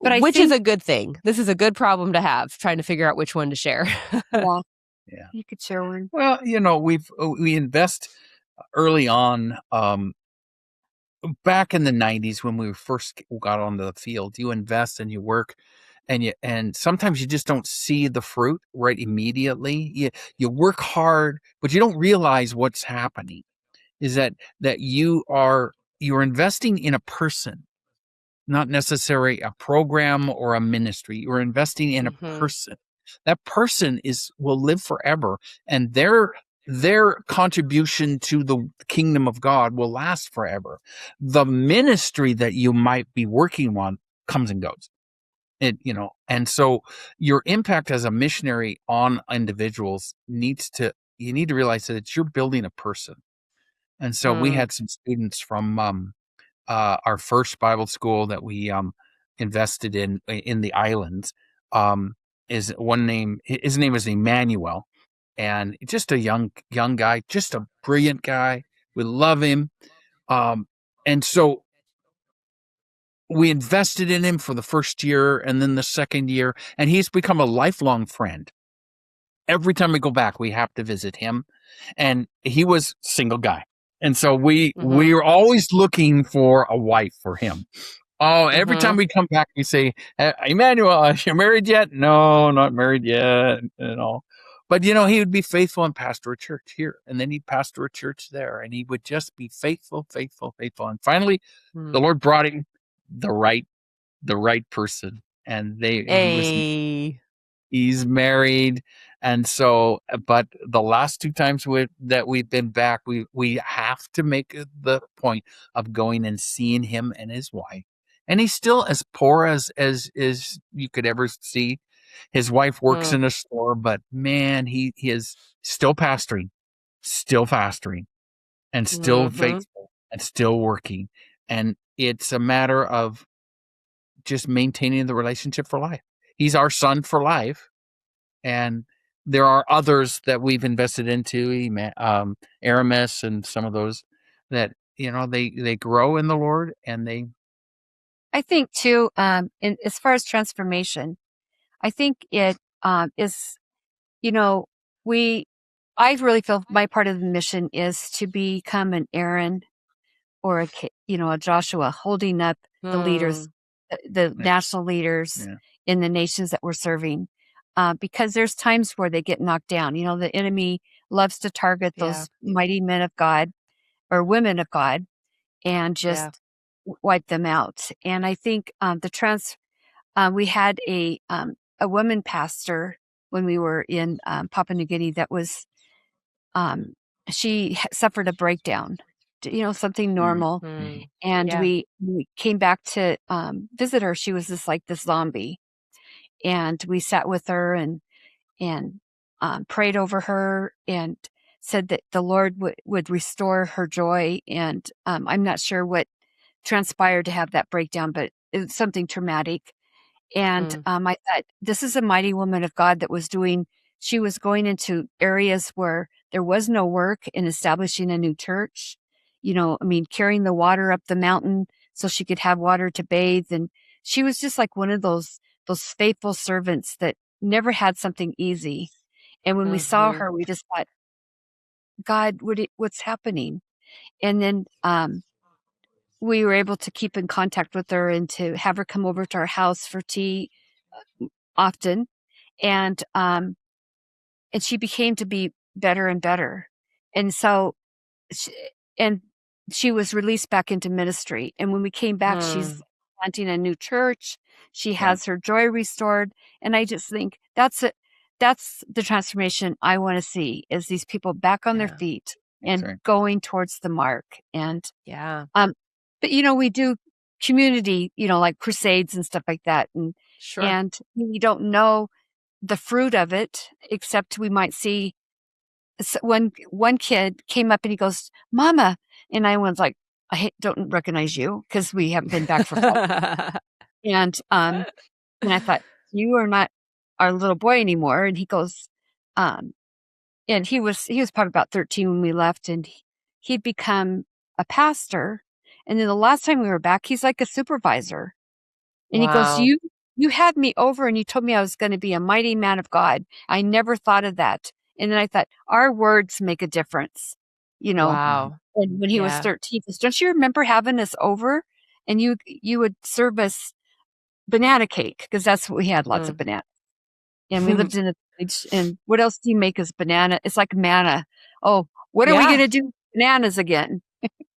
but which is a good thing. This is a good problem to have, trying to figure out which one to share. You could share one. Well, we invest early on, back in the 90s when we first got onto the field. You invest and you work, and sometimes you just don't see the fruit right immediately. You work hard, but you don't realize what's happening. Is that you're investing in a person, not necessarily a program or a ministry. You're investing in a person. That person will live forever, and their contribution to the kingdom of God will last forever. The ministry that you might be working on comes and goes. And so your impact as a missionary on individuals you need to realize that you're building a person. And so we had some students from our first Bible school that we invested in the islands. His name is Emmanuel, and just a young guy, just a brilliant guy. We love him, and so we invested in him for the first year and then the second year, and he's become a lifelong friend. Every time we go back, we have to visit him, and he was a single guy. And so we were always looking for a wife for him. Oh, every time we come back, we say, Emmanuel, are you married yet? No, not married yet. But he would be faithful and pastor a church here, and then he'd pastor a church there, and he would just be faithful. And finally, the Lord brought him the right person, and he's married. And so, but the last two times that we've been back, we have to make the point of going and seeing him and his wife. And he's still as poor as you could ever see. His wife works in a store, but man, he is still pastoring, and still faithful, and still working. And it's a matter of just maintaining the relationship for life. He's our son for life. And there are others that we've invested into, Aramis and some of those that, they grow in the Lord, and I think too, as far as transformation, I think it is, I really feel my part of the mission is to become an Aaron or a Joshua, holding up the leaders, the national leaders in the nations that we're serving. Because there's times where they get knocked down. The enemy loves to target those mighty men of God or women of God and just wipe them out. And I think we had a woman pastor when we were in Papua New Guinea that was, she suffered a breakdown, something normal. Mm-hmm. And we came back to visit her. She was this zombie. And we sat with her and prayed over her and said that the Lord would restore her joy. And I'm not sure what transpired to have that breakdown, but it was something traumatic. And I thought, this is a mighty woman of God she was going into areas where there was no work in establishing a new church, carrying the water up the mountain so she could have water to bathe. And she was just like one of those faithful servants that never had something easy. And when we saw her, we just thought, God, what's happening? And then we were able to keep in contact with her and to have her come over to our house for tea often. And she became to be better and better. And so, she was released back into ministry. And when we came back, she's planting a new church. She has her joy restored. And I just think that's the transformation I want to see, is these people back on their feet and going towards the mark. And but we do community, like crusades and stuff like that. And and we don't know the fruit of it, except we might see one kid came up and he goes, "Mama," and I was like, don't recognize you because we haven't been back for 5 years. And I thought, you are not our little boy anymore. And he goes, and he was probably about 13 when we left, and he'd become a pastor. And then the last time we were back, he's like a supervisor. And he goes, you had me over and you told me I was going to be a mighty man of God. I never thought of that. And then I thought, our words make a difference, Wow. And when he was 13, he goes, don't you remember having us over? And you would serve us banana cake, because that's what we had, lots of bananas. And we lived in a village. And what else do you make as banana? It's like manna. Oh, what are we going to do with bananas again?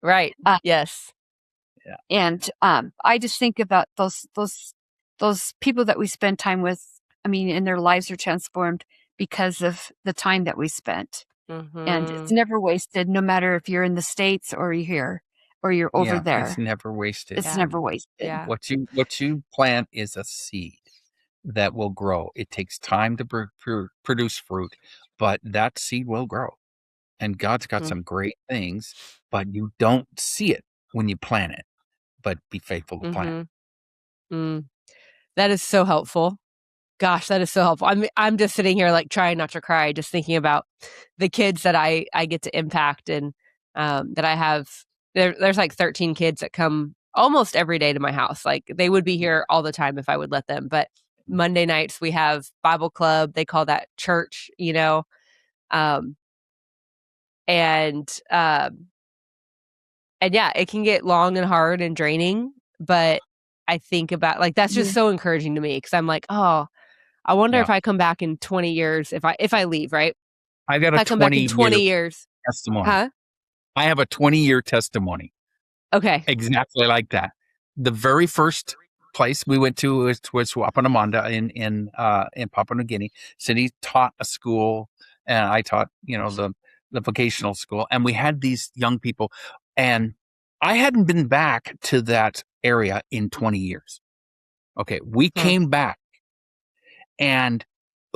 Right. Yes. Yeah. And I just think about those people that we spend time with. I mean, and their lives are transformed because of the time that we spent. And it's never wasted, no matter if you're in the States or you're here or you're over there. It's never wasted. It's never wasted. Yeah. What you plant is a seed that will grow. It takes time to produce fruit, but that seed will grow. And God's got some great things, but you don't see it when you plant it. But be faithful to plant. That is so helpful. Gosh, that is so helpful. I'm just sitting here like trying not to cry, just thinking about the kids that I get to impact, and that I have. There's like 13 kids that come almost every day to my house. Like, they would be here all the time if I would let them. But Monday nights we have Bible club. They call that church, and yeah, it can get long and hard and draining, but I think about, like, that's just so encouraging to me, because I'm like, oh, I wonder if I come back in 20 years, if I leave, right? I've got a 20 years testimony. Huh? I have a 20-year testimony. Okay. Exactly like that. The very first place we went to was Wapanamanda in Papua New Guinea. Cindy taught a school, and I taught, the vocational school, and we had these young people, and I hadn't been back to that area in 20 years. Okay, we came back, and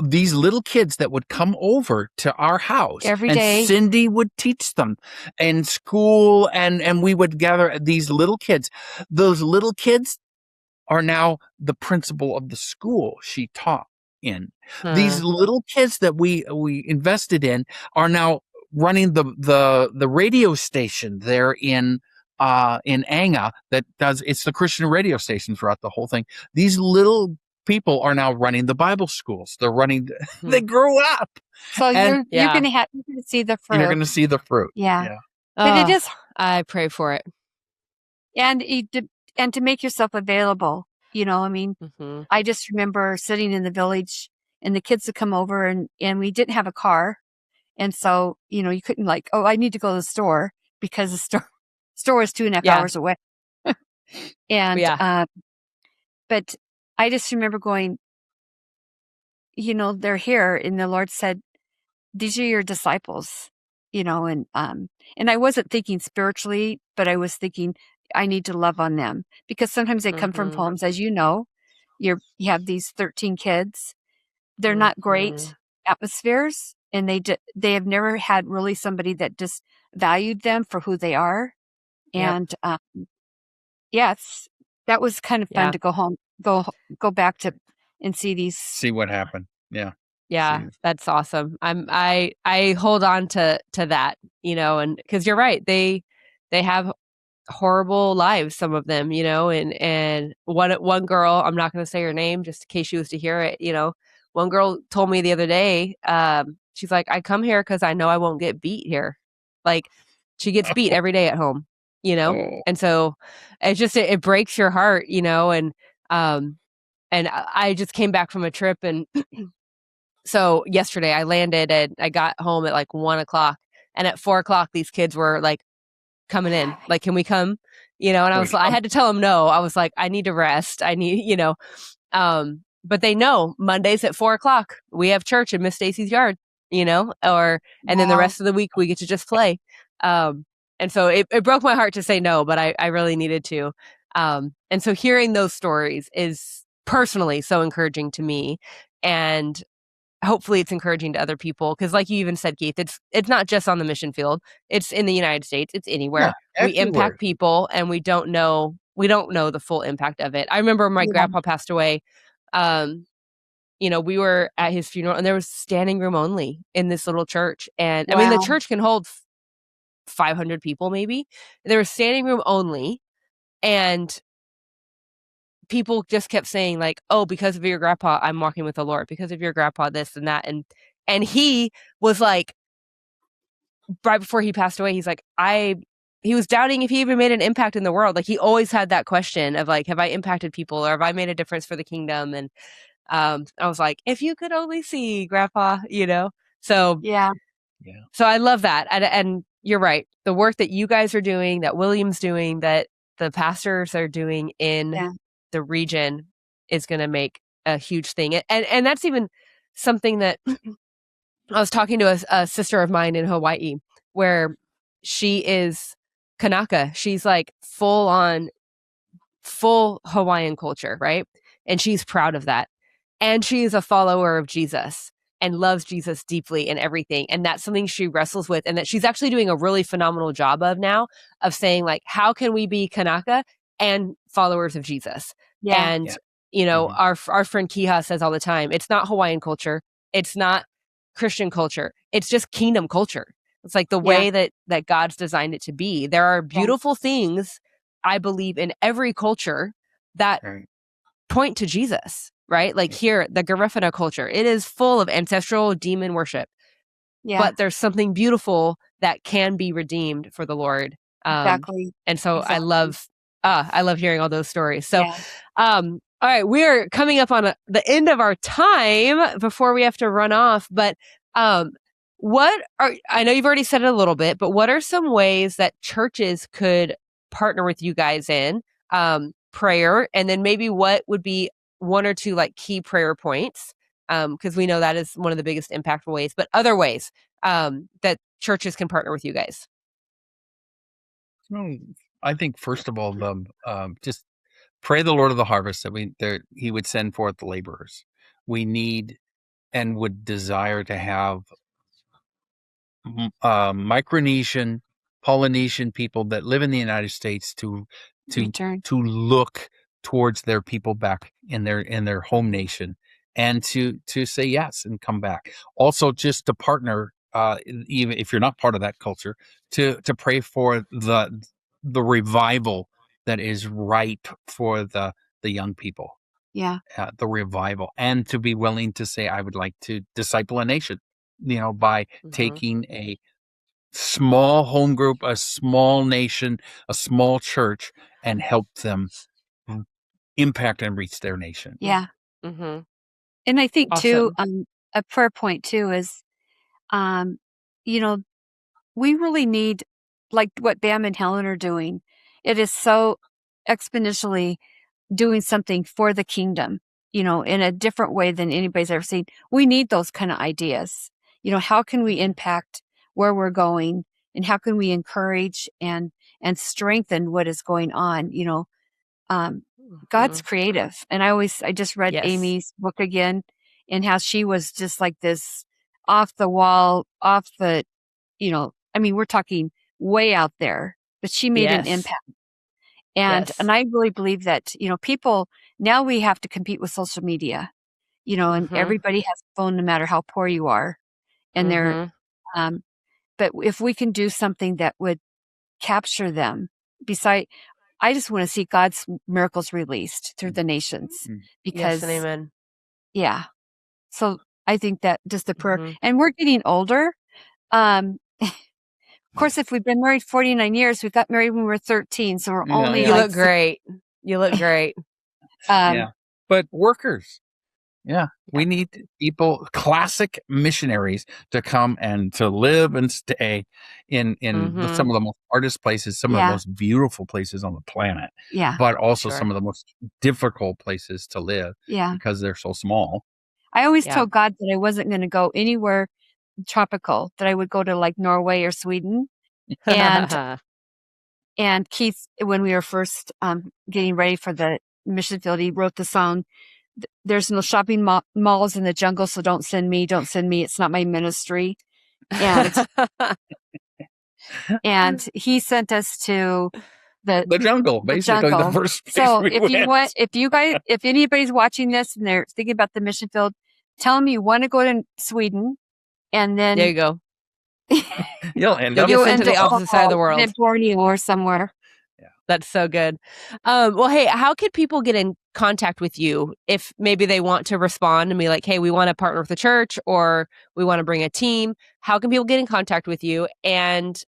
these little kids that would come over to our house every day, Cindy would teach them in school, and we would gather these little kids. Those little kids are now the principal of the school she taught in. These little kids that we invested in are now running the radio station there in Anga it's the Christian radio station throughout the whole thing. These little people are now running the Bible schools. They're running, they grew up. So And you're going to see the fruit. you're going to see the fruit. Yeah. But it is, I pray for it. and to make yourself available, I mean, I just remember sitting in the village and the kids would come over and we didn't have a car. And so, you couldn't like, oh, I need to go to the store because the store was 2.5 hours away. And, but I just remember going, they're here, and the Lord said, these are your disciples, and I wasn't thinking spiritually, but I was thinking I need to love on them because sometimes they come from homes, as you know, you have these 13 kids. They're not great atmospheres, and they have never had really somebody that just valued them for who they are. And that was kind of fun to go home, go back to and see what happened. Yeah, that's awesome. I hold on to that, and because you're right, they have horrible lives, some of them, and one girl, I'm not going to say her name just in case she was to hear it, one girl told me the other day, she's like, I come here because I know I won't get beat here. Like, she gets beat every day at home, and so it's just it breaks your heart, and I just came back from a trip, and so yesterday I landed and I got home at like 1:00, and at 4:00 these kids were like coming in, like, can we come? And I had to tell them no. I was like, I need to rest. I need, but they know Mondays at 4:00 we have church in Miss Stacy's yard, and then the rest of the week we get to just play. And so it broke my heart to say no, but I really needed to. And so hearing those stories is personally so encouraging to me, and hopefully it's encouraging to other people, because like you even said, Keith, it's not just on the mission field, it's in the United States, it's anywhere. We impact people, and we don't know the full impact of it. I remember my grandpa passed away. We were at his funeral, and there was standing room only in this little church, and I mean the church can hold 500 people maybe. There was standing room only, and people just kept saying like, oh, because of your grandpa, I'm walking with the Lord, because of your grandpa, this and that. And he was like, right before he passed away, he's like, he was doubting if he even made an impact in the world. Like, he always had that question of like, have I impacted people, or have I made a difference for the kingdom? And I was like, if you could only see, grandpa, so so I love that. And you're right, the work that you guys are doing, that William's doing, that the pastors are doing in the region is going to make a huge thing. And that's even something that I was talking to a sister of mine in Hawaii, where she is Kanaka. She's like full Hawaiian culture, right? And she's proud of that. And she is a follower of Jesus and loves Jesus deeply and everything. And that's something she wrestles with, and that she's actually doing a really phenomenal job of now, of saying like, how can we be Kanaka and followers of Jesus? And our friend Kiha says all the time, it's not Hawaiian culture, it's not Christian culture, it's just kingdom culture. It's like the way that God's designed it to be. There are beautiful things, I believe, in every culture that point to Jesus, right? Like here, the Garifuna culture, it is full of ancestral demon worship, but there's something beautiful that can be redeemed for the Lord. Exactly. And so I love hearing all those stories. So, all right, we're coming up on the end of our time before we have to run off. But I know you've already said it a little bit, but what are some ways that churches could partner with you guys in prayer? And then maybe what would be one or two like key prayer points? Because we know that is one of the biggest impactful ways, but other ways that churches can partner with you guys. I think first of all, just pray the Lord of the harvest that he would send forth the laborers. We need and would desire to have Micronesian, Polynesian people that live in the United States to look towards their people back in their home nation, and to say yes and come back. Also, just to partner, even if you're not part of that culture, to pray for the revival that is ripe for the young people. Yeah. the revival, and to be willing to say, I would like to disciple a nation, by taking a small home group, a small nation, a small church, and help them impact and reach their nation. Yeah. Mm-hmm. And I think too, Awesome. a prayer point too is, you know, we really need, like what Bam and Helen are doing. It is so exponentially doing something for the kingdom, in a different way than anybody's ever seen. We need those kind of ideas. How can we impact where we're going, and how can we encourage and strengthen what is going on? God's creative. And I just read Amy's book again, and how she was just like this off the wall, we're talking way out there, but she made an impact. And I really believe that, people, now we have to compete with social media, and everybody has a phone no matter how poor you are. And they're, but if we can do something that would capture them, I just want to see God's miracles released through the nations, because, yes, and amen. Yeah. So I think that just the prayer, and we're getting older. Of course, if we've been married 49 years, we got married when we were 13. So we're only You look great. You look great. But workers. Yeah. We need people, classic missionaries, to come and to live and stay in some of the most artist places, some of the most beautiful places on the planet. Yeah. But also some of the most difficult places to live. Yeah. Because they're so small. I always told God that I wasn't going to go anywhere tropical, that I would go to like Norway or Sweden. And Keith, when we were first getting ready for the mission field, he wrote the song, "There's no shopping malls in the jungle, so don't send me, it's not my ministry." And and he sent us to the jungle, basically the first place so we went. if anybody's watching this and they're thinking about the mission field, tell them you want to go to Sweden, and then there you go. You'll end up to the opposite side of the world, in Borneo or somewhere. Yeah, that's so good. Well, hey, how could people get in contact with you if maybe they want to respond and be like, "Hey, we want to partner with the church, or we want to bring a team"? How can people get in contact with you? And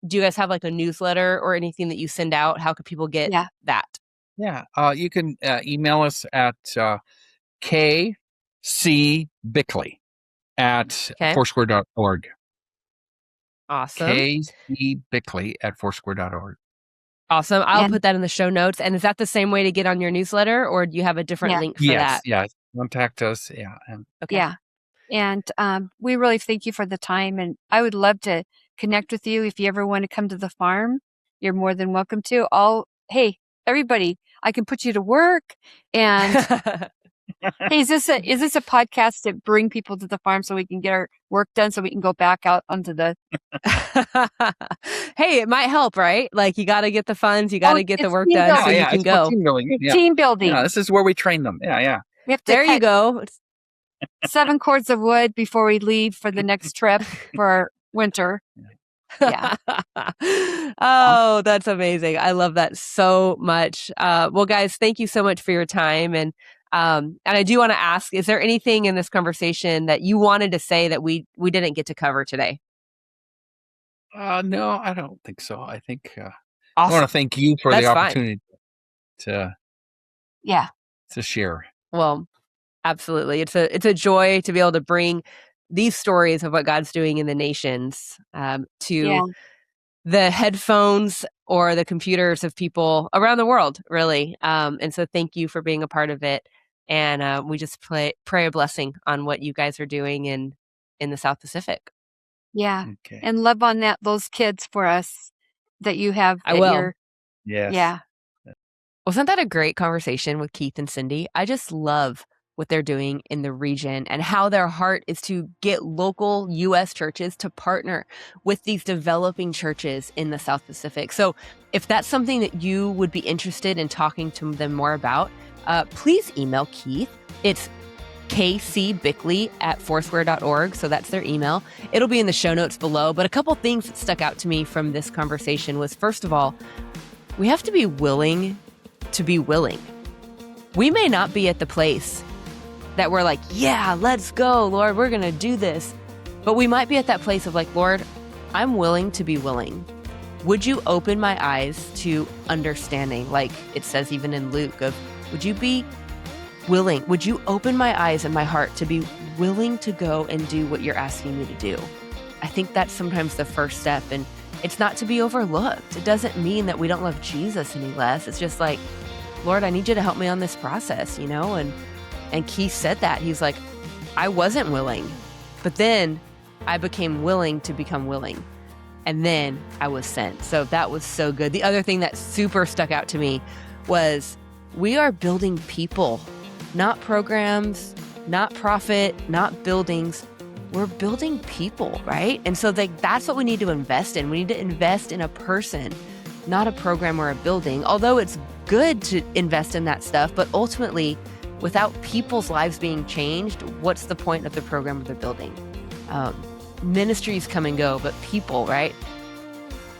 do you guys have like a newsletter or anything that you send out? How could people get that? Yeah, you can email us at KC Bickley at foursquare.org. Awesome. KC Bickley at foursquare.org. Awesome. I'll put that in the show notes. And is that the same way to get on your newsletter, or do you have a different link for that? Yes. Contact us. Yeah. Yeah. And we really thank you for the time. And I would love to connect with you. If you ever want to come to the farm, you're more than welcome to. Hey, everybody, I can put you to work. And hey, is this a podcast to bring people to the farm so we can get our work done, so we can go back out onto the... Hey, it might help, right? Like, you got to get the funds, you got to get the work done so you can go. Team building. Team building. Yeah, this is where we train them. Yeah. We have to there you go. 7 cords of wood before we leave for the next trip for winter. Yeah. Oh, that's amazing. I love that so much. Well, guys, thank you so much for your time. And I do want to ask, is there anything in this conversation that you wanted to say that we didn't get to cover today? No, I don't think so. I think awesome. I want to thank you for the opportunity to share. Well, absolutely. It's a joy to be able to bring these stories of what God's doing in the nations to the headphones or the computers of people around the world, really. And so thank you for being a part of it. And we just pray a blessing on what you guys are doing in the South Pacific. Yeah. Okay. And love on those kids for us that you have. I will. Yes. Yeah. Wasn't that a great conversation with Keith and Cindy? I just love what they're doing in the region and how their heart is to get local U.S. churches to partner with these developing churches in the South Pacific. So if that's something that you would be interested in talking to them more about, please email Keith. It's kcbickley@foursquare.org. So that's their email. It'll be in the show notes below. But a couple things that stuck out to me from this conversation was, first of all, we have to be willing to be willing. we may not be at the place that we're like, yeah, let's go, Lord, we're going to do this. But we might be at that place of like, Lord, I'm willing to be willing. Would you open my eyes to understanding? Like it says even in Luke of, would you be willing? Would you open my eyes and my heart to be willing to go and do what you're asking me to do? I think that's sometimes the first step, and it's not to be overlooked. It doesn't mean that we don't love Jesus any less. It's just like, Lord, I need you to help me on this process, And Keith said that. He's like, I wasn't willing, but then I became willing to become willing. And then I was sent. So that was so good. The other thing that super stuck out to me was we are building people, not programs, not profit, not buildings. We're building people, right? And so that's what we need to invest in. We need to invest in a person, not a program or a building, although it's good to invest in that stuff. But ultimately, without people's lives being changed, what's the point of the program or the building? Ministries come and go, but people, right?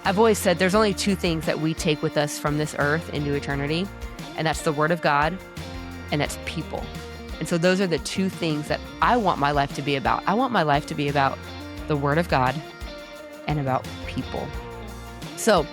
I've always said there's only two things that we take with us from this earth into eternity, and that's the Word of God, and that's people. And so those are the two things that I want my life to be about. I want my life to be about the Word of God and about people. So,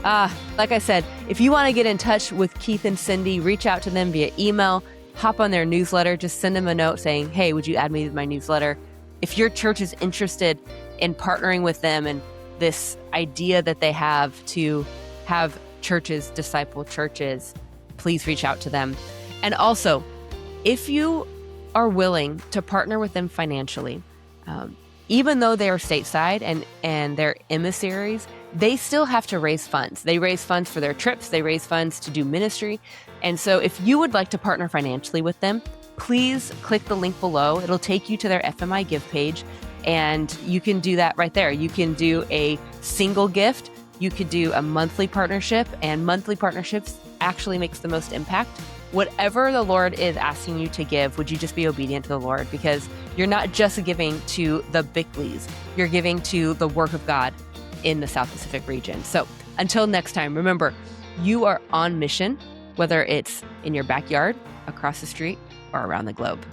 like I said, if you want to get in touch with Keith and Cindy, reach out to them via email, hop on their newsletter, just send them a note saying, hey, would you add me to my newsletter? If your church is interested in partnering with them and this idea that they have to have churches disciple churches, please reach out to them. And also, if you are willing to partner with them financially, even though they are stateside and they're emissaries, they still have to raise funds. They raise funds for their trips. They raise funds to do ministry. And so if you would like to partner financially with them, please click the link below. It'll take you to their FMI Give page, and you can do that right there. You can do a single gift. You could do a monthly partnership, and monthly partnerships actually makes the most impact. Whatever the Lord is asking you to give, would you just be obedient to the Lord? Because you're not just giving to the Bickleys, you're giving to the work of God in the South Pacific region. So until next time, remember, you are on mission, whether it's in your backyard, across the street, or around the globe.